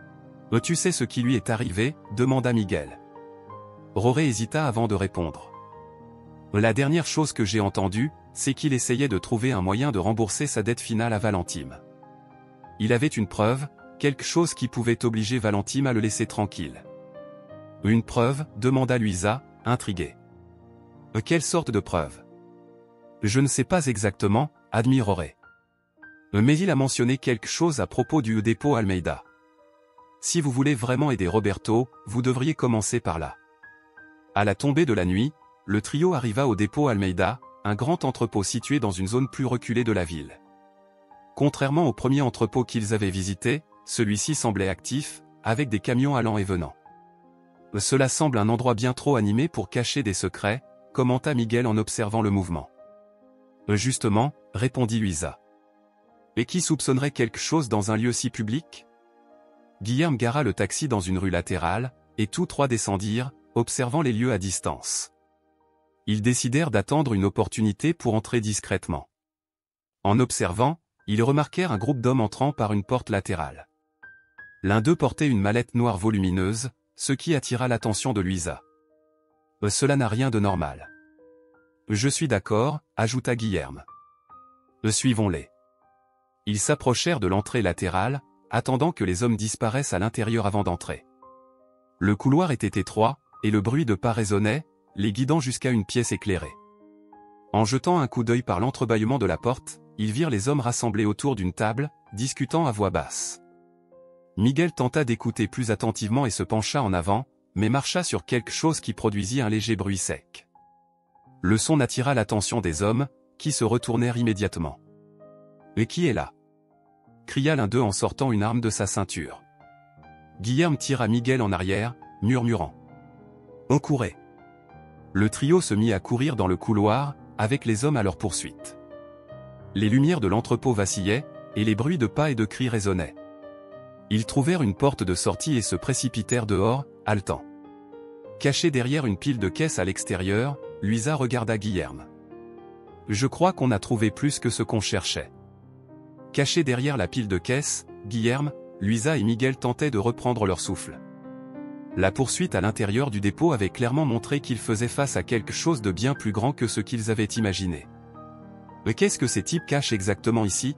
« Tu sais ce qui lui est arrivé ?» demanda Miguel. Roré hésita avant de répondre. « La dernière chose que j'ai entendue, c'est qu'il essayait de trouver un moyen de rembourser sa dette finale à Valentine. Il avait une preuve, quelque chose qui pouvait obliger Valentine à le laisser tranquille. »« Une preuve ?» demanda Luisa, intriguée. « Quelle sorte de preuve ?»« Je ne sais pas exactement, » admit Roré. Mais il a mentionné quelque chose à propos du dépôt Almeida. Si vous voulez vraiment aider Roberto, vous devriez commencer par là. À la tombée de la nuit, le trio arriva au dépôt Almeida, un grand entrepôt situé dans une zone plus reculée de la ville. Contrairement au premier entrepôt qu'ils avaient visité, celui-ci semblait actif, avec des camions allant et venant. « Cela semble un endroit bien trop animé pour cacher des secrets », commenta Miguel en observant le mouvement. « Justement », répondit Luisa. « Et qui soupçonnerait quelque chose dans un lieu si public ?» Guilherme gara le taxi dans une rue latérale, et tous trois descendirent, observant les lieux à distance. Ils décidèrent d'attendre une opportunité pour entrer discrètement. En observant, ils remarquèrent un groupe d'hommes entrant par une porte latérale. L'un d'eux portait une mallette noire volumineuse, ce qui attira l'attention de Luisa. « Cela n'a rien de normal. »« Je suis d'accord, » ajouta Guilherme. « Suivons-les. » Ils s'approchèrent de l'entrée latérale, attendant que les hommes disparaissent à l'intérieur avant d'entrer. Le couloir était étroit, et le bruit de pas résonnait, les guidant jusqu'à une pièce éclairée. En jetant un coup d'œil par l'entrebâillement de la porte, ils virent les hommes rassemblés autour d'une table, discutant à voix basse. Miguel tenta d'écouter plus attentivement et se pencha en avant, mais marcha sur quelque chose qui produisit un léger bruit sec. Le son attira l'attention des hommes, qui se retournèrent immédiatement. « Et qui est là ?» cria l'un d'eux en sortant une arme de sa ceinture. Guillerme tira Miguel en arrière, murmurant. « On courait !» Le trio se mit à courir dans le couloir, avec les hommes à leur poursuite. Les lumières de l'entrepôt vacillaient, et les bruits de pas et de cris résonnaient. Ils trouvèrent une porte de sortie et se précipitèrent dehors, haletant. Caché derrière une pile de caisses à l'extérieur, Luisa regarda Guillerme. « Je crois qu'on a trouvé plus que ce qu'on cherchait. » Caché derrière la pile de caisses, Guillerme, Luisa et Miguel tentaient de reprendre leur souffle. La poursuite à l'intérieur du dépôt avait clairement montré qu'ils faisaient face à quelque chose de bien plus grand que ce qu'ils avaient imaginé. « Mais qu'est-ce que ces types cachent exactement ici ?»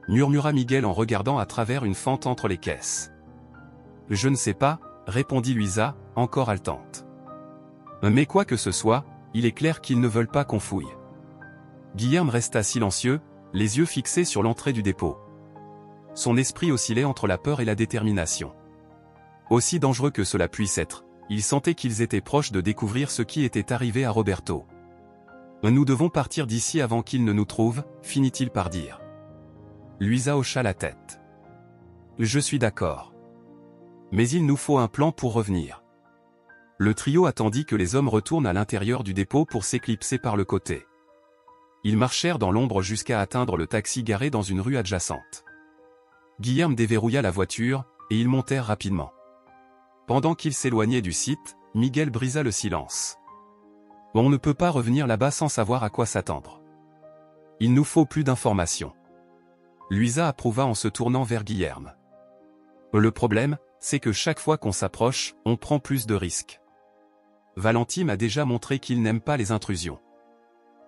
murmura Miguel en regardant à travers une fente entre les caisses. « Je ne sais pas, » répondit Luisa, encore haletante. « Mais quoi que ce soit, il est clair qu'ils ne veulent pas qu'on fouille. » Guillerme resta silencieux, les yeux fixés sur l'entrée du dépôt. Son esprit oscillait entre la peur et la détermination. Aussi dangereux que cela puisse être, il sentait qu'ils étaient proches de découvrir ce qui était arrivé à Roberto. « Nous devons partir d'ici avant qu'il ne nous trouve, finit-il par dire. Luisa hocha la tête. « Je suis d'accord. Mais il nous faut un plan pour revenir. » Le trio attendit que les hommes retournent à l'intérieur du dépôt pour s'éclipser par le côté. Ils marchèrent dans l'ombre jusqu'à atteindre le taxi garé dans une rue adjacente. Guillerme déverrouilla la voiture, et ils montèrent rapidement. Pendant qu'ils s'éloignaient du site, Miguel brisa le silence. « On ne peut pas revenir là-bas sans savoir à quoi s'attendre. Il nous faut plus d'informations. » Luisa approuva en se tournant vers Guillerme. « Le problème, c'est que chaque fois qu'on s'approche, on prend plus de risques. Valentine a déjà montré qu'il n'aime pas les intrusions.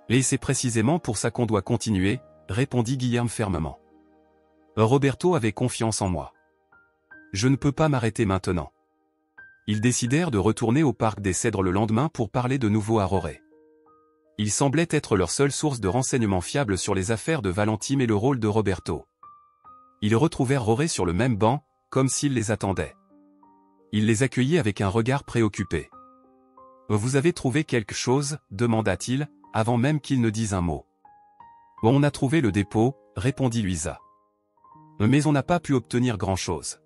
Et c'est précisément pour ça qu'on doit continuer, » répondit Guillerme fermement. « Roberto avait confiance en moi. Je ne peux pas m'arrêter maintenant. » Ils décidèrent de retourner au parc des Cèdres le lendemain pour parler de nouveau à Roré. Il semblait être leur seule source de renseignements fiables sur les affaires de Valentine et le rôle de Roberto. Ils retrouvèrent Roré sur le même banc, comme s'il les attendait. Il les accueillit avec un regard préoccupé. « Vous avez trouvé quelque chose ?» demanda-t-il, avant même qu'il ne dise un mot. « On a trouvé le dépôt » répondit Luisa. « Mais on n'a pas pu obtenir grand-chose.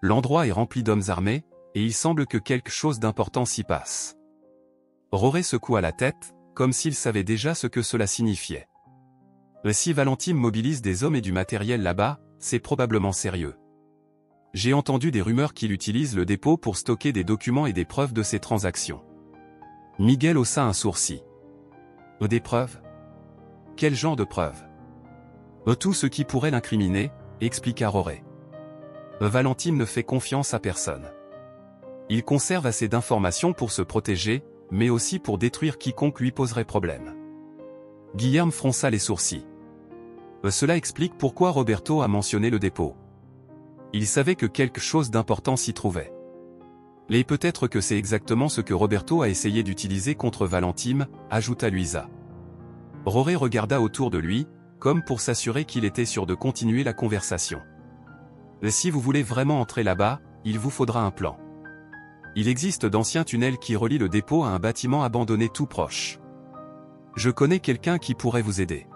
L'endroit est rempli d'hommes armés, et il semble que quelque chose d'important s'y passe. » Roré secoua la tête, comme s'il savait déjà ce que cela signifiait. « Si Valentine mobilise des hommes et du matériel là-bas, c'est probablement sérieux. J'ai entendu des rumeurs qu'il utilise le dépôt pour stocker des documents et des preuves de ses transactions. » Miguel haussa un sourcil. « Des preuves ? Quel genre de preuves ? » « Tout ce qui pourrait l'incriminer, » expliqua Roré. « Valentine ne fait confiance à personne. Il conserve assez d'informations pour se protéger, mais aussi pour détruire quiconque lui poserait problème. » Guillerme fronça les sourcils. Cela explique pourquoi Roberto a mentionné le dépôt. Il savait que quelque chose d'important s'y trouvait. Et peut-être que c'est exactement ce que Roberto a essayé d'utiliser contre Valentine, ajouta Luisa. Roré regarda autour de lui, comme pour s'assurer qu'il était sûr de continuer la conversation. « Si vous voulez vraiment entrer là-bas, il vous faudra un plan. Il existe d'anciens tunnels qui relient le dépôt à un bâtiment abandonné tout proche. Je connais quelqu'un qui pourrait vous aider. »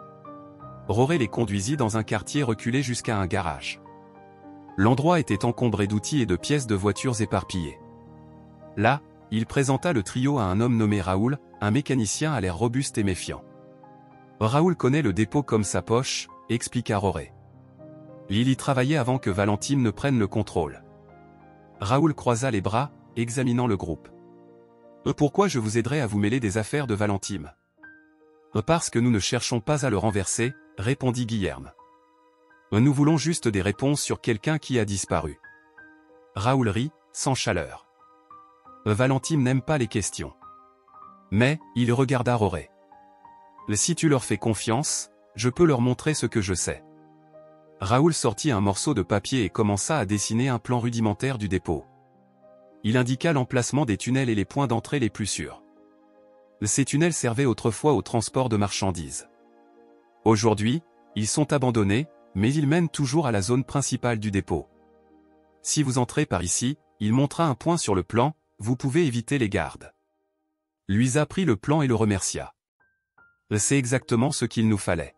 Roré les conduisit dans un quartier reculé jusqu'à un garage. L'endroit était encombré d'outils et de pièces de voitures éparpillées. Là, il présenta le trio à un homme nommé Raoul, un mécanicien à l'air robuste et méfiant. « Raoul connaît le dépôt comme sa poche », expliqua Roré. Il y travaillait avant que Valentine ne prenne le contrôle. Raoul croisa les bras, examinant le groupe. « Pourquoi je vous aiderai à vous mêler des affaires de Valentine ? » « Parce que nous ne cherchons pas à le renverser, » répondit Guillerme. « Nous voulons juste des réponses sur quelqu'un qui a disparu. » Raoul rit, sans chaleur. Valentine n'aime pas les questions. Mais, il regarda Roré. « Si tu leur fais confiance, je peux leur montrer ce que je sais. » Raoul sortit un morceau de papier et commença à dessiner un plan rudimentaire du dépôt. Il indiqua l'emplacement des tunnels et les points d'entrée les plus sûrs. Ces tunnels servaient autrefois au transport de marchandises. Aujourd'hui, ils sont abandonnés, mais ils mènent toujours à la zone principale du dépôt. Si vous entrez par ici, il montra un point sur le plan, vous pouvez éviter les gardes. Luisa prit le plan et le remercia. C'est exactement ce qu'il nous fallait.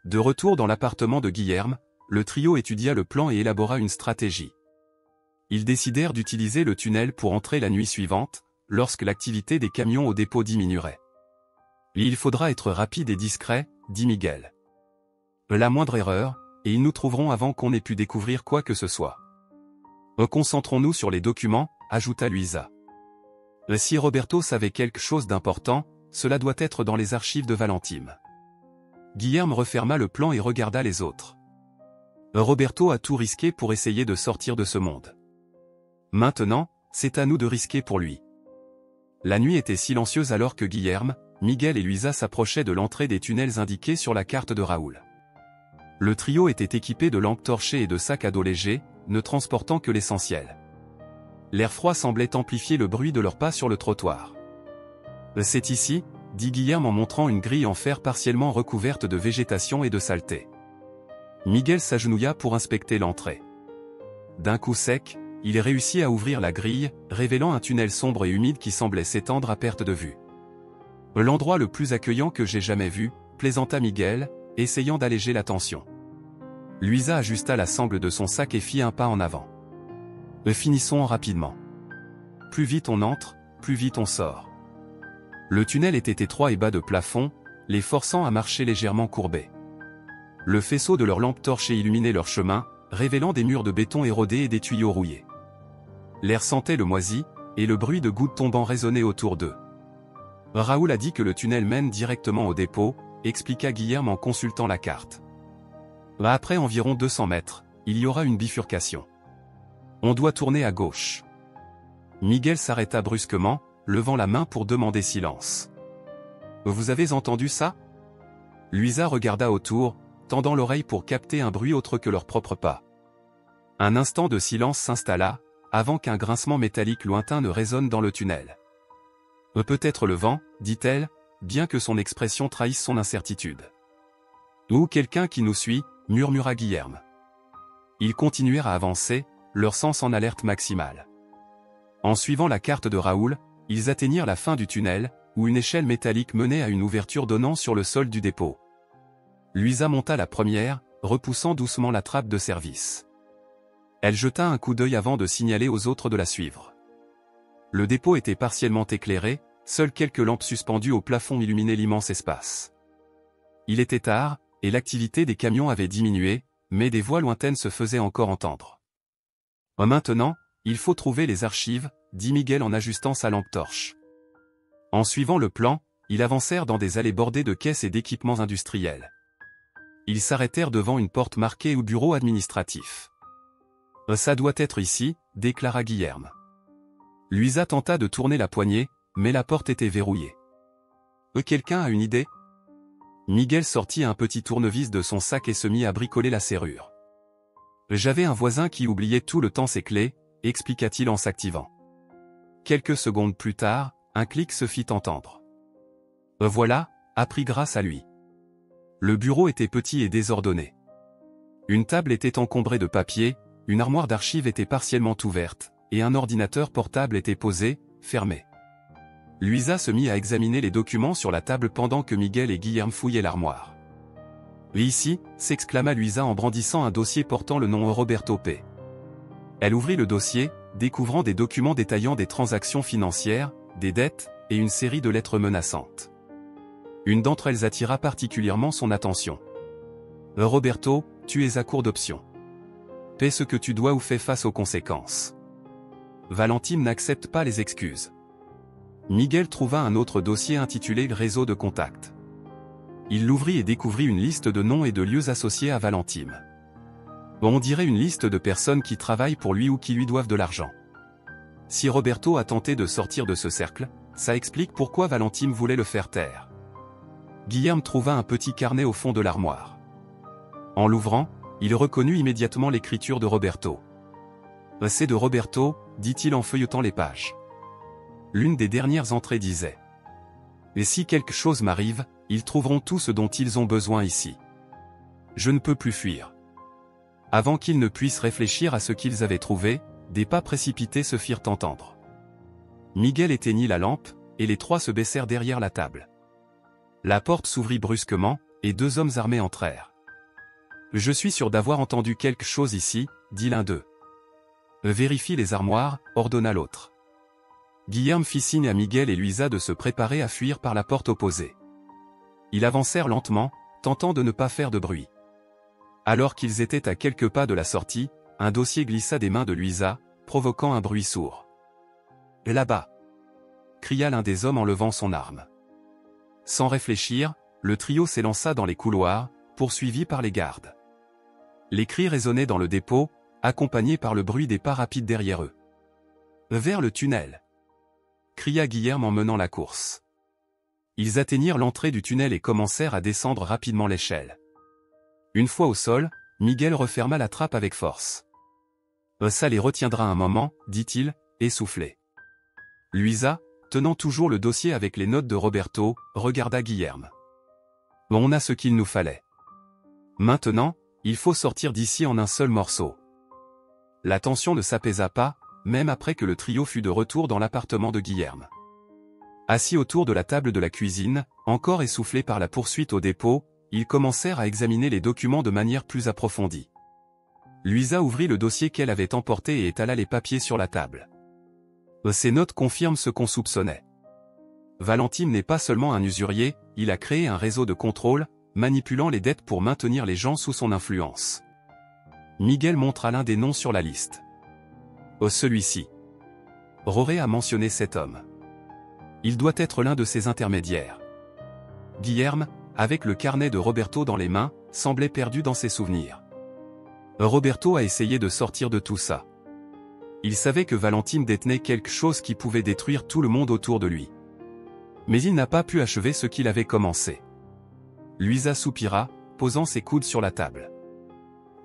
De retour dans l'appartement de Guilherme, le trio étudia le plan et élabora une stratégie. Ils décidèrent d'utiliser le tunnel pour entrer la nuit suivante, lorsque l'activité des camions au dépôt diminuerait. Il faudra être rapide et discret, dit Miguel. La moindre erreur, et ils nous trouveront avant qu'on ait pu découvrir quoi que ce soit. Concentrons-nous sur les documents, ajouta Luisa. Si Roberto savait quelque chose d'important, cela doit être dans les archives de Valentine. Guilherme referma le plan et regarda les autres. Roberto a tout risqué pour essayer de sortir de ce monde. Maintenant, c'est à nous de risquer pour lui. La nuit était silencieuse alors que Guilherme, Miguel et Luisa s'approchaient de l'entrée des tunnels indiqués sur la carte de Raoul. Le trio était équipé de lampes torchées et de sacs à dos légers, ne transportant que l'essentiel. L'air froid semblait amplifier le bruit de leurs pas sur le trottoir. « C'est ici », dit Guilherme en montrant une grille en fer partiellement recouverte de végétation et de saleté. Miguel s'agenouilla pour inspecter l'entrée. D'un coup sec, il réussit à ouvrir la grille, révélant un tunnel sombre et humide qui semblait s'étendre à perte de vue. « L'endroit le plus accueillant que j'ai jamais vu », plaisanta Miguel, essayant d'alléger la tension. Luisa ajusta la sangle de son sac et fit un pas en avant. « Finissons rapidement. Plus vite on entre, plus vite on sort. » Le tunnel était étroit et bas de plafond, les forçant à marcher légèrement courbés. Le faisceau de leurs lampes torchées illuminait leur chemin, révélant des murs de béton érodés et des tuyaux rouillés. L'air sentait le moisi, et le bruit de gouttes tombant résonnait autour d'eux. Raoul a dit que le tunnel mène directement au dépôt, expliqua Guilherme en consultant la carte. Après environ 200 mètres, il y aura une bifurcation. On doit tourner à gauche. Miguel s'arrêta brusquement, levant la main pour demander silence. Vous avez entendu ça? Luisa regarda autour, tendant l'oreille pour capter un bruit autre que leurs propres pas. Un instant de silence s'installa, avant qu'un grincement métallique lointain ne résonne dans le tunnel. Peut-être le vent, dit-elle, bien que son expression trahisse son incertitude. Ou quelqu'un qui nous suit, murmura Guilherme. Ils continuèrent à avancer, leur sens en alerte maximale. En suivant la carte de Raoul, ils atteignirent la fin du tunnel, où une échelle métallique menait à une ouverture donnant sur le sol du dépôt. Luisa monta la première, repoussant doucement la trappe de service. Elle jeta un coup d'œil avant de signaler aux autres de la suivre. Le dépôt était partiellement éclairé, seules quelques lampes suspendues au plafond illuminaient l'immense espace. Il était tard, et l'activité des camions avait diminué, mais des voix lointaines se faisaient encore entendre. Maintenant, il faut trouver les archives, dit Miguel en ajustant sa lampe torche. En suivant le plan, ils avancèrent dans des allées bordées de caisses et d'équipements industriels. Ils s'arrêtèrent devant une porte marquée au bureau administratif. « Ça doit être ici », déclara Guilherme. Luisa tenta de tourner la poignée, mais la porte était verrouillée. « Quelqu'un a une idée ?» Miguel sortit un petit tournevis de son sac et se mit à bricoler la serrure. « J'avais un voisin qui oubliait tout le temps ses clés », expliqua-t-il en s'activant. Quelques secondes plus tard, un clic se fit entendre. « Voilà », apprit grâce à lui. Le bureau était petit et désordonné. Une table était encombrée de papier, une armoire d'archives était partiellement ouverte, et un ordinateur portable était posé, fermé. Luisa se mit à examiner les documents sur la table pendant que Miguel et Guilherme fouillaient l'armoire. « Ici », s'exclama Luisa en brandissant un dossier portant le nom Roberto P. Elle ouvrit le dossier, découvrant des documents détaillant des transactions financières, des dettes, et une série de lettres menaçantes. Une d'entre elles attira particulièrement son attention. « Roberto, tu es à court d'options. Paie ce que tu dois ou fais face aux conséquences. » Valentine n'accepte pas les excuses. Miguel trouva un autre dossier intitulé « Réseau de contacts ». Il l'ouvrit et découvrit une liste de noms et de lieux associés à Valentine. On dirait une liste de personnes qui travaillent pour lui ou qui lui doivent de l'argent. Si Roberto a tenté de sortir de ce cercle, ça explique pourquoi Valentine voulait le faire taire. Guilherme trouva un petit carnet au fond de l'armoire. En l'ouvrant, il reconnut immédiatement l'écriture de Roberto. « C'est de Roberto », dit-il en feuilletant les pages. L'une des dernières entrées disait « Et si quelque chose m'arrive, ils trouveront tout ce dont ils ont besoin ici. Je ne peux plus fuir. » Avant qu'ils ne puissent réfléchir à ce qu'ils avaient trouvé, des pas précipités se firent entendre. Miguel éteignit la lampe, et les trois se baissèrent derrière la table. La porte s'ouvrit brusquement, et deux hommes armés entrèrent. « Je suis sûr d'avoir entendu quelque chose ici, » dit l'un d'eux. « Vérifie les armoires, » ordonna l'autre. Guillerme fit signe à Miguel et Luisa de se préparer à fuir par la porte opposée. Ils avancèrent lentement, tentant de ne pas faire de bruit. Alors qu'ils étaient à quelques pas de la sortie, un dossier glissa des mains de Luisa, provoquant un bruit sourd. « Là-bas !» cria l'un des hommes en levant son arme. Sans réfléchir, le trio s'élança dans les couloirs, poursuivi par les gardes. Les cris résonnaient dans le dépôt, accompagnés par le bruit des pas rapides derrière eux. « Vers le tunnel !» cria Guillerme en menant la course. Ils atteignirent l'entrée du tunnel et commencèrent à descendre rapidement l'échelle. Une fois au sol, Miguel referma la trappe avec force. « Ça les retiendra un moment, » dit-il, essoufflé. Luisa, tenant toujours le dossier avec les notes de Roberto, regarda Guillerme. « On a ce qu'il nous fallait. Maintenant, il faut sortir d'ici en un seul morceau. » La tension ne s'apaisa pas, même après que le trio fut de retour dans l'appartement de Guillerme. Assis autour de la table de la cuisine, encore essoufflés par la poursuite au dépôt, ils commencèrent à examiner les documents de manière plus approfondie. Luisa ouvrit le dossier qu'elle avait emporté et étala les papiers sur la table. Ces notes confirment ce qu'on soupçonnait. Valentine n'est pas seulement un usurier, il a créé un réseau de contrôle, manipulant les dettes pour maintenir les gens sous son influence. Miguel montra l'un des noms sur la liste. Celui-ci. Roré a mentionné cet homme. Il doit être l'un de ses intermédiaires. Guillerme, avec le carnet de Roberto dans les mains, semblait perdu dans ses souvenirs. Roberto a essayé de sortir de tout ça. Il savait que Valentine détenait quelque chose qui pouvait détruire tout le monde autour de lui. Mais il n'a pas pu achever ce qu'il avait commencé. Luisa soupira, posant ses coudes sur la table.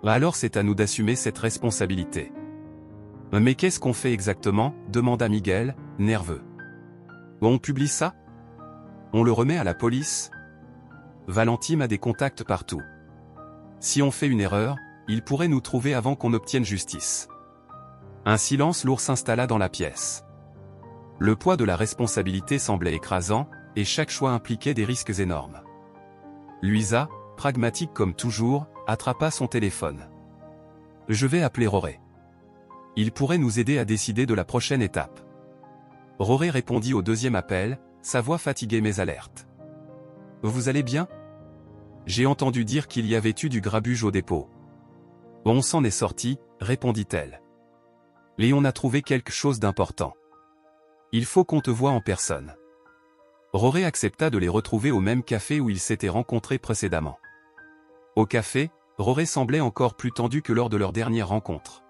Alors c'est à nous d'assumer cette responsabilité. Mais qu'est-ce qu'on fait exactement, demanda Miguel, nerveux. On publie ça? On le remet à la police? Valentine a des contacts partout. Si on fait une erreur, il pourrait nous trouver avant qu'on obtienne justice. Un silence lourd s'installa dans la pièce. Le poids de la responsabilité semblait écrasant, et chaque choix impliquait des risques énormes. Luisa, pragmatique comme toujours, attrapa son téléphone. « Je vais appeler Roré. Il pourrait nous aider à décider de la prochaine étape. » Roré répondit au deuxième appel, sa voix fatiguée mais alerte. « Vous allez bien? J'ai entendu dire qu'il y avait eu du grabuge au dépôt. »« On s'en est sorti, » répondit-elle. « Et on a trouvé quelque chose d'important. Il faut qu'on te voie en personne. » Roré accepta de les retrouver au même café où ils s'étaient rencontrés précédemment. Au café, Roré semblait encore plus tendu que lors de leur dernière rencontre.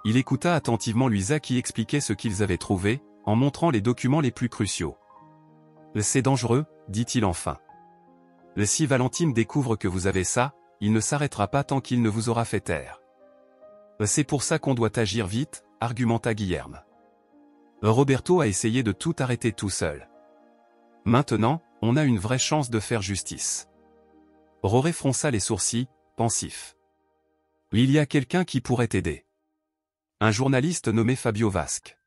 Il écouta attentivement Luisa qui expliquait ce qu'ils avaient trouvé, en montrant les documents les plus cruciaux. « C'est dangereux, » dit-il enfin. « Si Valentine découvre que vous avez ça, il ne s'arrêtera pas tant qu'il ne vous aura fait taire. » « C'est pour ça qu'on doit agir vite, » argumenta Guillerme. Roberto a essayé de tout arrêter tout seul. Maintenant, on a une vraie chance de faire justice. Roré fronça les sourcils, pensif. Il y a quelqu'un qui pourrait t'aider. Un journaliste nommé Fabio Vasque.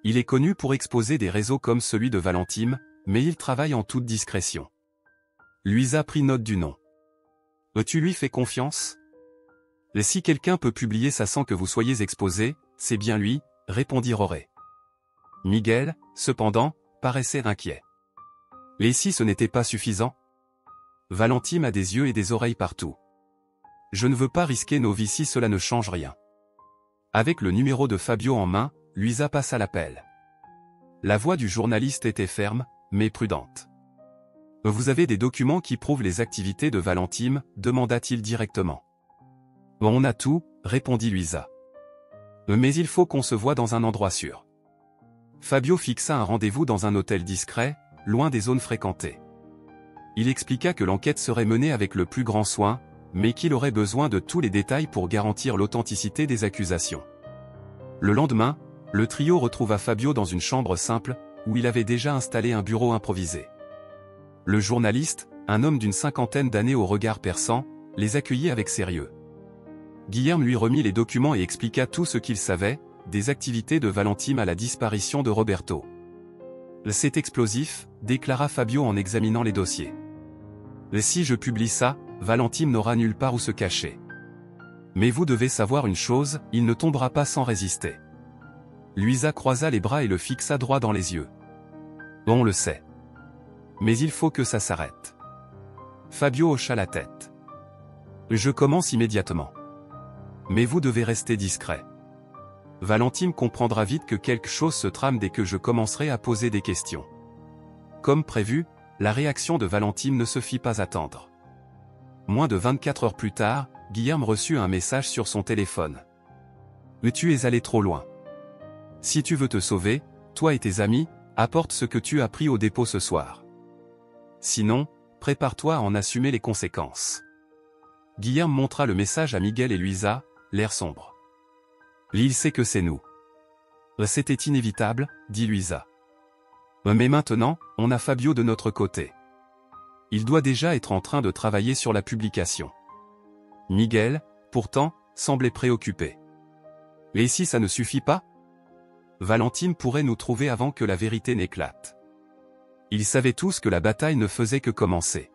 Il est connu pour exposer des réseaux comme celui de Valentine, mais il travaille en toute discrétion. Luisa prit note du nom. Tu lui fais confiance? Si quelqu'un peut publier ça sans que vous soyez exposé, c'est bien lui, répondit Roré. Miguel, cependant, paraissait inquiet. Et si ce n'était pas suffisant? Valentine a des yeux et des oreilles partout. Je ne veux pas risquer nos vies si cela ne change rien. Avec le numéro de Fabio en main, Luisa passa l'appel. La voix du journaliste était ferme, mais prudente. Vous avez des documents qui prouvent les activités de Valentine, demanda-t-il directement. On a tout, répondit Luisa. Mais il faut qu'on se voie dans un endroit sûr. Fabio fixa un rendez-vous dans un hôtel discret, loin des zones fréquentées. Il expliqua que l'enquête serait menée avec le plus grand soin, mais qu'il aurait besoin de tous les détails pour garantir l'authenticité des accusations. Le lendemain, le trio retrouva Fabio dans une chambre simple, où il avait déjà installé un bureau improvisé. Le journaliste, un homme d'une cinquantaine d'années au regard perçant, les accueillit avec sérieux. Guilherme lui remit les documents et expliqua tout ce qu'il savait, des activités de Valentine à la disparition de Roberto. C'est explosif, déclara Fabio en examinant les dossiers. Si je publie ça, Valentine n'aura nulle part où se cacher. Mais vous devez savoir une chose, il ne tombera pas sans résister. Luisa croisa les bras et le fixa droit dans les yeux. On le sait. Mais il faut que ça s'arrête. Fabio hocha la tête. Je commence immédiatement. Mais vous devez rester discret. Valentine comprendra vite que quelque chose se trame dès que je commencerai à poser des questions. Comme prévu, la réaction de Valentine ne se fit pas attendre. Moins de 24 heures plus tard, Guilherme reçut un message sur son téléphone. Tu es allé trop loin. Si tu veux te sauver, toi et tes amis, apporte ce que tu as pris au dépôt ce soir. Sinon, prépare-toi à en assumer les conséquences. Guilherme montra le message à Miguel et Luisa, l'air sombre. Il sait que c'est nous. C'était inévitable, dit Luisa. Mais maintenant, on a Fabio de notre côté. Il doit déjà être en train de travailler sur la publication. Miguel, pourtant, semblait préoccupé. Et si ça ne suffit pas? Valentine pourrait nous trouver avant que la vérité n'éclate. Ils savaient tous que la bataille ne faisait que commencer.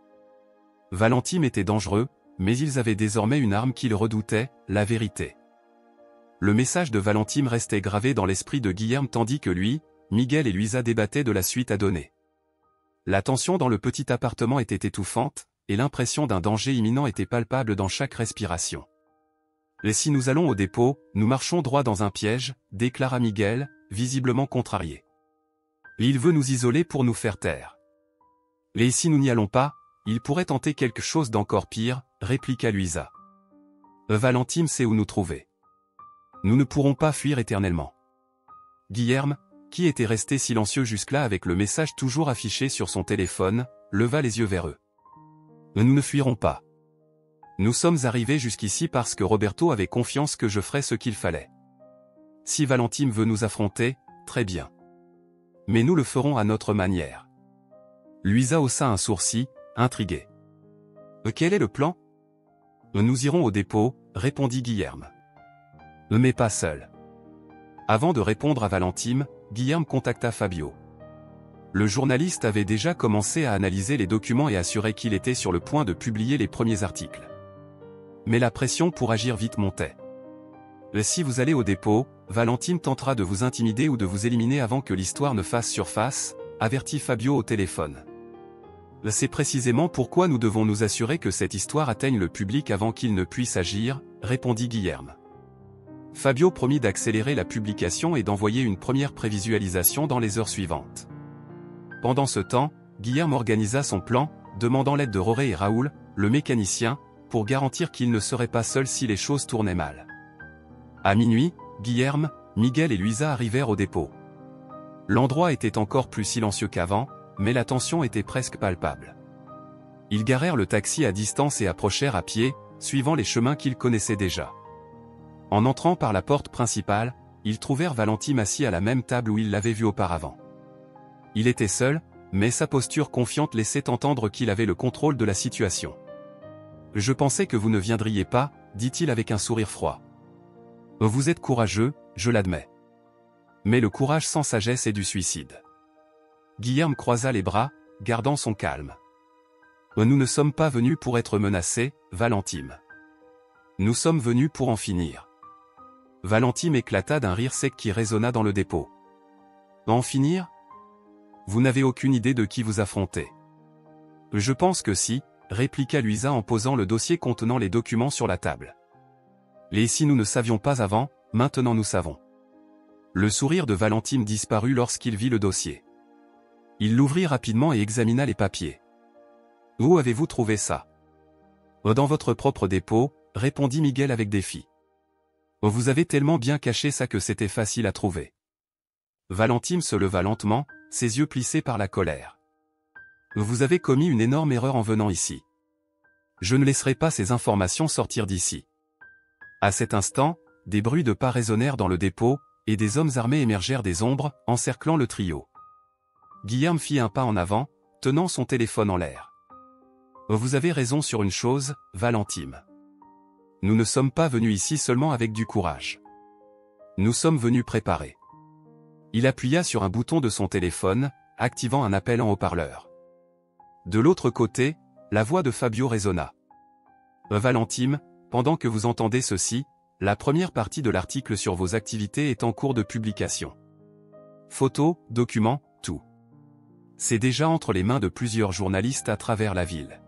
Valentine était dangereux, mais ils avaient désormais une arme qu'ils redoutaient, la vérité. Le message de Valentine restait gravé dans l'esprit de Guilherme tandis que lui, Miguel et Luisa débattaient de la suite à donner. La tension dans le petit appartement était étouffante, et l'impression d'un danger imminent était palpable dans chaque respiration. Et si nous allons au dépôt, nous marchons droit dans un piège, déclara Miguel, visiblement contrarié. Il veut nous isoler pour nous faire taire. Et si nous n'y allons pas, il pourrait tenter quelque chose d'encore pire, répliqua Luisa. Valentine sait où nous trouver. Nous ne pourrons pas fuir éternellement. Guilherme, qui était resté silencieux jusque-là avec le message toujours affiché sur son téléphone, leva les yeux vers eux. Nous ne fuirons pas. Nous sommes arrivés jusqu'ici parce que Roberto avait confiance que je ferais ce qu'il fallait. Si Valentine veut nous affronter, très bien. Mais nous le ferons à notre manière. Luisa haussa un sourcil, intriguée. Quel est le plan? Nous irons au dépôt, répondit Guilherme. Mais pas seul. Avant de répondre à Valentine, Guilherme contacta Fabio. Le journaliste avait déjà commencé à analyser les documents et assurait qu'il était sur le point de publier les premiers articles. Mais la pression pour agir vite montait. Si vous allez au dépôt, Valentine tentera de vous intimider ou de vous éliminer avant que l'histoire ne fasse surface, avertit Fabio au téléphone. C'est précisément pourquoi nous devons nous assurer que cette histoire atteigne le public avant qu'il ne puisse agir, répondit Guilherme. Fabio promit d'accélérer la publication et d'envoyer une première prévisualisation dans les heures suivantes. Pendant ce temps, Guilherme organisa son plan, demandant l'aide de Roré et Raoul, le mécanicien, pour garantir qu'il ne serait pas seul si les choses tournaient mal. À minuit, Guilherme, Miguel et Luisa arrivèrent au dépôt. L'endroit était encore plus silencieux qu'avant, mais la tension était presque palpable. Ils garèrent le taxi à distance et approchèrent à pied, suivant les chemins qu'ils connaissaient déjà. En entrant par la porte principale, ils trouvèrent Valentine assis à la même table où ils l'avaient vu auparavant. Il était seul, mais sa posture confiante laissait entendre qu'il avait le contrôle de la situation. « Je pensais que vous ne viendriez pas, dit-il avec un sourire froid. Vous êtes courageux, je l'admets. Mais le courage sans sagesse est du suicide. » Guilherme croisa les bras, gardant son calme. « Nous ne sommes pas venus pour être menacés, Valentine. Nous sommes venus pour en finir. » Valentine éclata d'un rire sec qui résonna dans le dépôt. « En finir? Vous n'avez aucune idée de qui vous affrontez. »« Je pense que si, » répliqua Luisa en posant le dossier contenant les documents sur la table. « Et si nous ne savions pas avant, maintenant nous savons. » Le sourire de Valentine disparut lorsqu'il vit le dossier. Il l'ouvrit rapidement et examina les papiers. « Où avez-vous trouvé ça? »« Dans votre propre dépôt, » répondit Miguel avec défi. « Vous avez tellement bien caché ça que c'était facile à trouver. » Valentine se leva lentement, ses yeux plissés par la colère. « Vous avez commis une énorme erreur en venant ici. Je ne laisserai pas ces informations sortir d'ici. » À cet instant, des bruits de pas résonnèrent dans le dépôt, et des hommes armés émergèrent des ombres, encerclant le trio. Guilherme fit un pas en avant, tenant son téléphone en l'air. « Vous avez raison sur une chose, Valentine. Nous ne sommes pas venus ici seulement avec du courage. Nous sommes venus préparés. Il appuya sur un bouton de son téléphone, activant un appel en haut-parleur. De l'autre côté, la voix de Fabio résonna. Valentime, pendant que vous entendez ceci, la première partie de l'article sur vos activités est en cours de publication. Photos, documents, tout. C'est déjà entre les mains de plusieurs journalistes à travers la ville.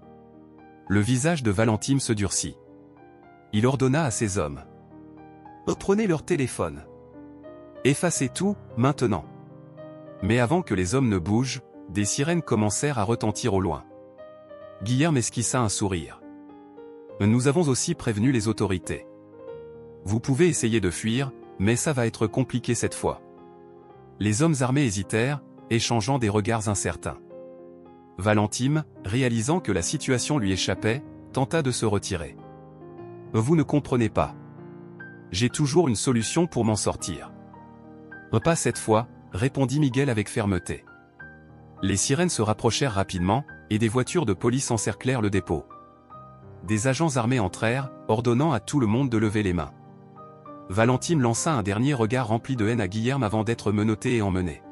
Le visage de Valentime se durcit. Il ordonna à ses hommes. Prenez leur téléphone. Effacez tout, maintenant. Mais avant que les hommes ne bougent, des sirènes commencèrent à retentir au loin. Guillerme esquissa un sourire. Nous avons aussi prévenu les autorités. Vous pouvez essayer de fuir, mais ça va être compliqué cette fois. Les hommes armés hésitèrent, échangeant des regards incertains. Valentime, réalisant que la situation lui échappait, tenta de se retirer. Vous ne comprenez pas. J'ai toujours une solution pour m'en sortir. Pas cette fois, répondit Miguel avec fermeté. Les sirènes se rapprochèrent rapidement, et des voitures de police encerclèrent le dépôt. Des agents armés entrèrent, ordonnant à tout le monde de lever les mains. Valentime lança un dernier regard rempli de haine à Guillerme avant d'être menotté et emmené.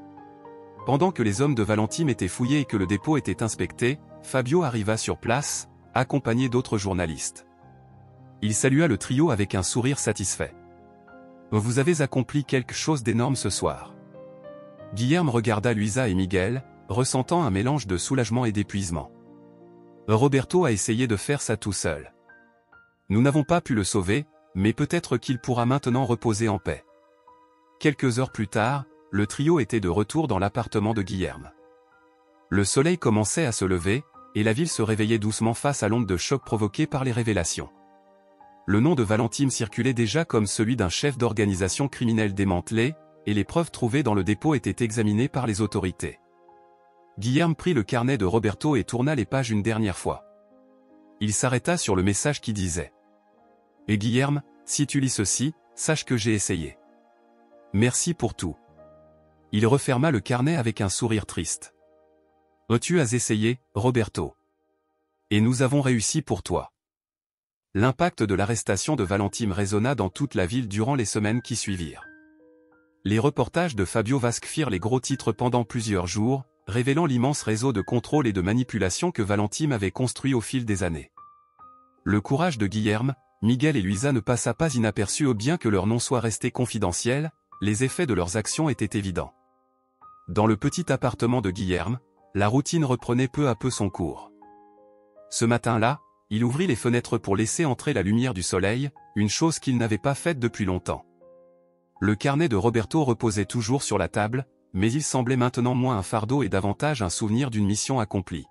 Pendant que les hommes de Valentime étaient fouillés et que le dépôt était inspecté, Fabio arriva sur place, accompagné d'autres journalistes. Il salua le trio avec un sourire satisfait. Vous avez accompli quelque chose d'énorme ce soir. Guillerme regarda Luisa et Miguel, ressentant un mélange de soulagement et d'épuisement. Roberto a essayé de faire ça tout seul. Nous n'avons pas pu le sauver, mais peut-être qu'il pourra maintenant reposer en paix. Quelques heures plus tard, le trio était de retour dans l'appartement de Guillerme. Le soleil commençait à se lever, et la ville se réveillait doucement face à l'onde de choc provoquée par les révélations. Le nom de Valentime circulait déjà comme celui d'un chef d'organisation criminelle démantelé, et les preuves trouvées dans le dépôt étaient examinées par les autorités. Guillerme prit le carnet de Roberto et tourna les pages une dernière fois. Il s'arrêta sur le message qui disait « Et Guillerme, si tu lis ceci, sache que j'ai essayé. Merci pour tout. » Il referma le carnet avec un sourire triste. « Tu as essayé, Roberto. Et nous avons réussi pour toi. » L'impact de l'arrestation de Valentime résonna dans toute la ville durant les semaines qui suivirent. Les reportages de Fabio Vasque firent les gros titres pendant plusieurs jours, révélant l'immense réseau de contrôle et de manipulation que Valentime avait construit au fil des années. Le courage de Guillerme, Miguel et Luisa ne passa pas inaperçu, bien que leur nom soit resté confidentiel, les effets de leurs actions étaient évidents. Dans le petit appartement de Guillerme, la routine reprenait peu à peu son cours. Ce matin-là, il ouvrit les fenêtres pour laisser entrer la lumière du soleil, une chose qu'il n'avait pas faite depuis longtemps. Le carnet de Roberto reposait toujours sur la table, mais il semblait maintenant moins un fardeau et davantage un souvenir d'une mission accomplie.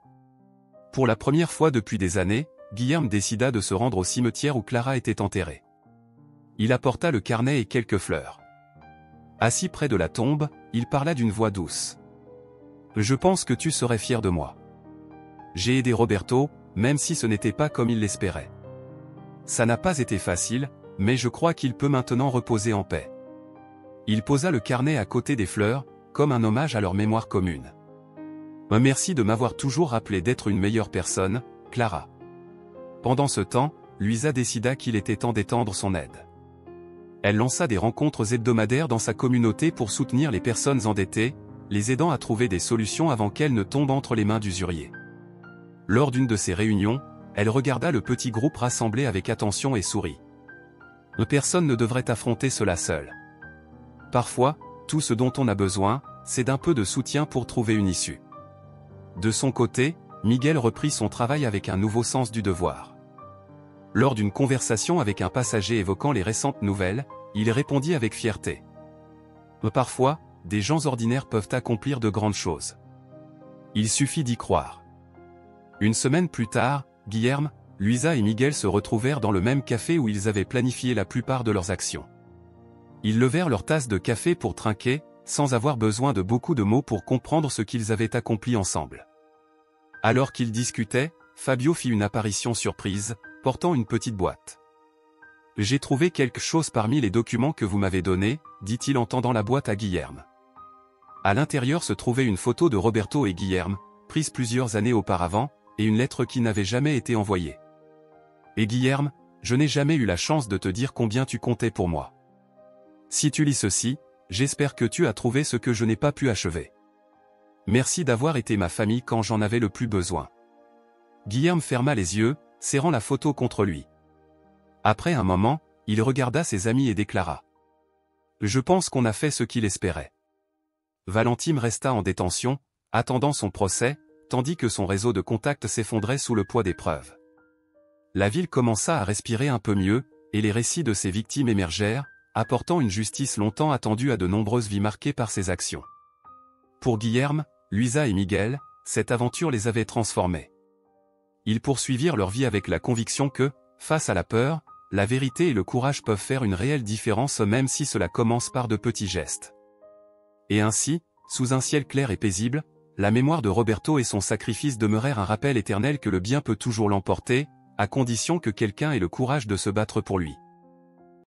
Pour la première fois depuis des années, Guillerme décida de se rendre au cimetière où Clara était enterrée. Il apporta le carnet et quelques fleurs. Assis près de la tombe, il parla d'une voix douce. « Je pense que tu serais fier de moi. J'ai aidé Roberto, même si ce n'était pas comme il l'espérait. Ça n'a pas été facile, mais je crois qu'il peut maintenant reposer en paix. » Il posa le carnet à côté des fleurs, comme un hommage à leur mémoire commune. « Merci de m'avoir toujours rappelé d'être une meilleure personne, Clara. » Pendant ce temps, Luisa décida qu'il était temps d'étendre son aide. Elle lança des rencontres hebdomadaires dans sa communauté pour soutenir les personnes endettées, les aidant à trouver des solutions avant qu'elles ne tombent entre les mains d'usuriers. Lors d'une de ces réunions, elle regarda le petit groupe rassemblé avec attention et sourit. Personne ne devrait affronter cela seul. Parfois, tout ce dont on a besoin, c'est d'un peu de soutien pour trouver une issue. De son côté, Miguel reprit son travail avec un nouveau sens du devoir. Lors d'une conversation avec un passager évoquant les récentes nouvelles, il répondit avec fierté. Parfois, des gens ordinaires peuvent accomplir de grandes choses. Il suffit d'y croire. Une semaine plus tard, Guillerme, Luisa et Miguel se retrouvèrent dans le même café où ils avaient planifié la plupart de leurs actions. Ils levèrent leur tasse de café pour trinquer, sans avoir besoin de beaucoup de mots pour comprendre ce qu'ils avaient accompli ensemble. Alors qu'ils discutaient, Fabio fit une apparition surprise, portant une petite boîte. « J'ai trouvé quelque chose parmi les documents que vous m'avez donnés, » dit-il en tendant la boîte à Guillerme. À l'intérieur se trouvait une photo de Roberto et Guillerme, prise plusieurs années auparavant, et une lettre qui n'avait jamais été envoyée. « Et Guillerme, je n'ai jamais eu la chance de te dire combien tu comptais pour moi. Si tu lis ceci, j'espère que tu as trouvé ce que je n'ai pas pu achever. Merci d'avoir été ma famille quand j'en avais le plus besoin. » Guilherme ferma les yeux, serrant la photo contre lui. Après un moment, il regarda ses amis et déclara. « Je pense qu'on a fait ce qu'il espérait. » Valentine resta en détention, attendant son procès, tandis que son réseau de contacts s'effondrait sous le poids des preuves. La ville commença à respirer un peu mieux, et les récits de ses victimes émergèrent, apportant une justice longtemps attendue à de nombreuses vies marquées par ses actions. Pour Guilherme, Luisa et Miguel, cette aventure les avait transformés. Ils poursuivirent leur vie avec la conviction que, face à la peur, la vérité et le courage peuvent faire une réelle différence même si cela commence par de petits gestes. Et ainsi, sous un ciel clair et paisible, la mémoire de Roberto et son sacrifice demeurèrent un rappel éternel que le bien peut toujours l'emporter, à condition que quelqu'un ait le courage de se battre pour lui.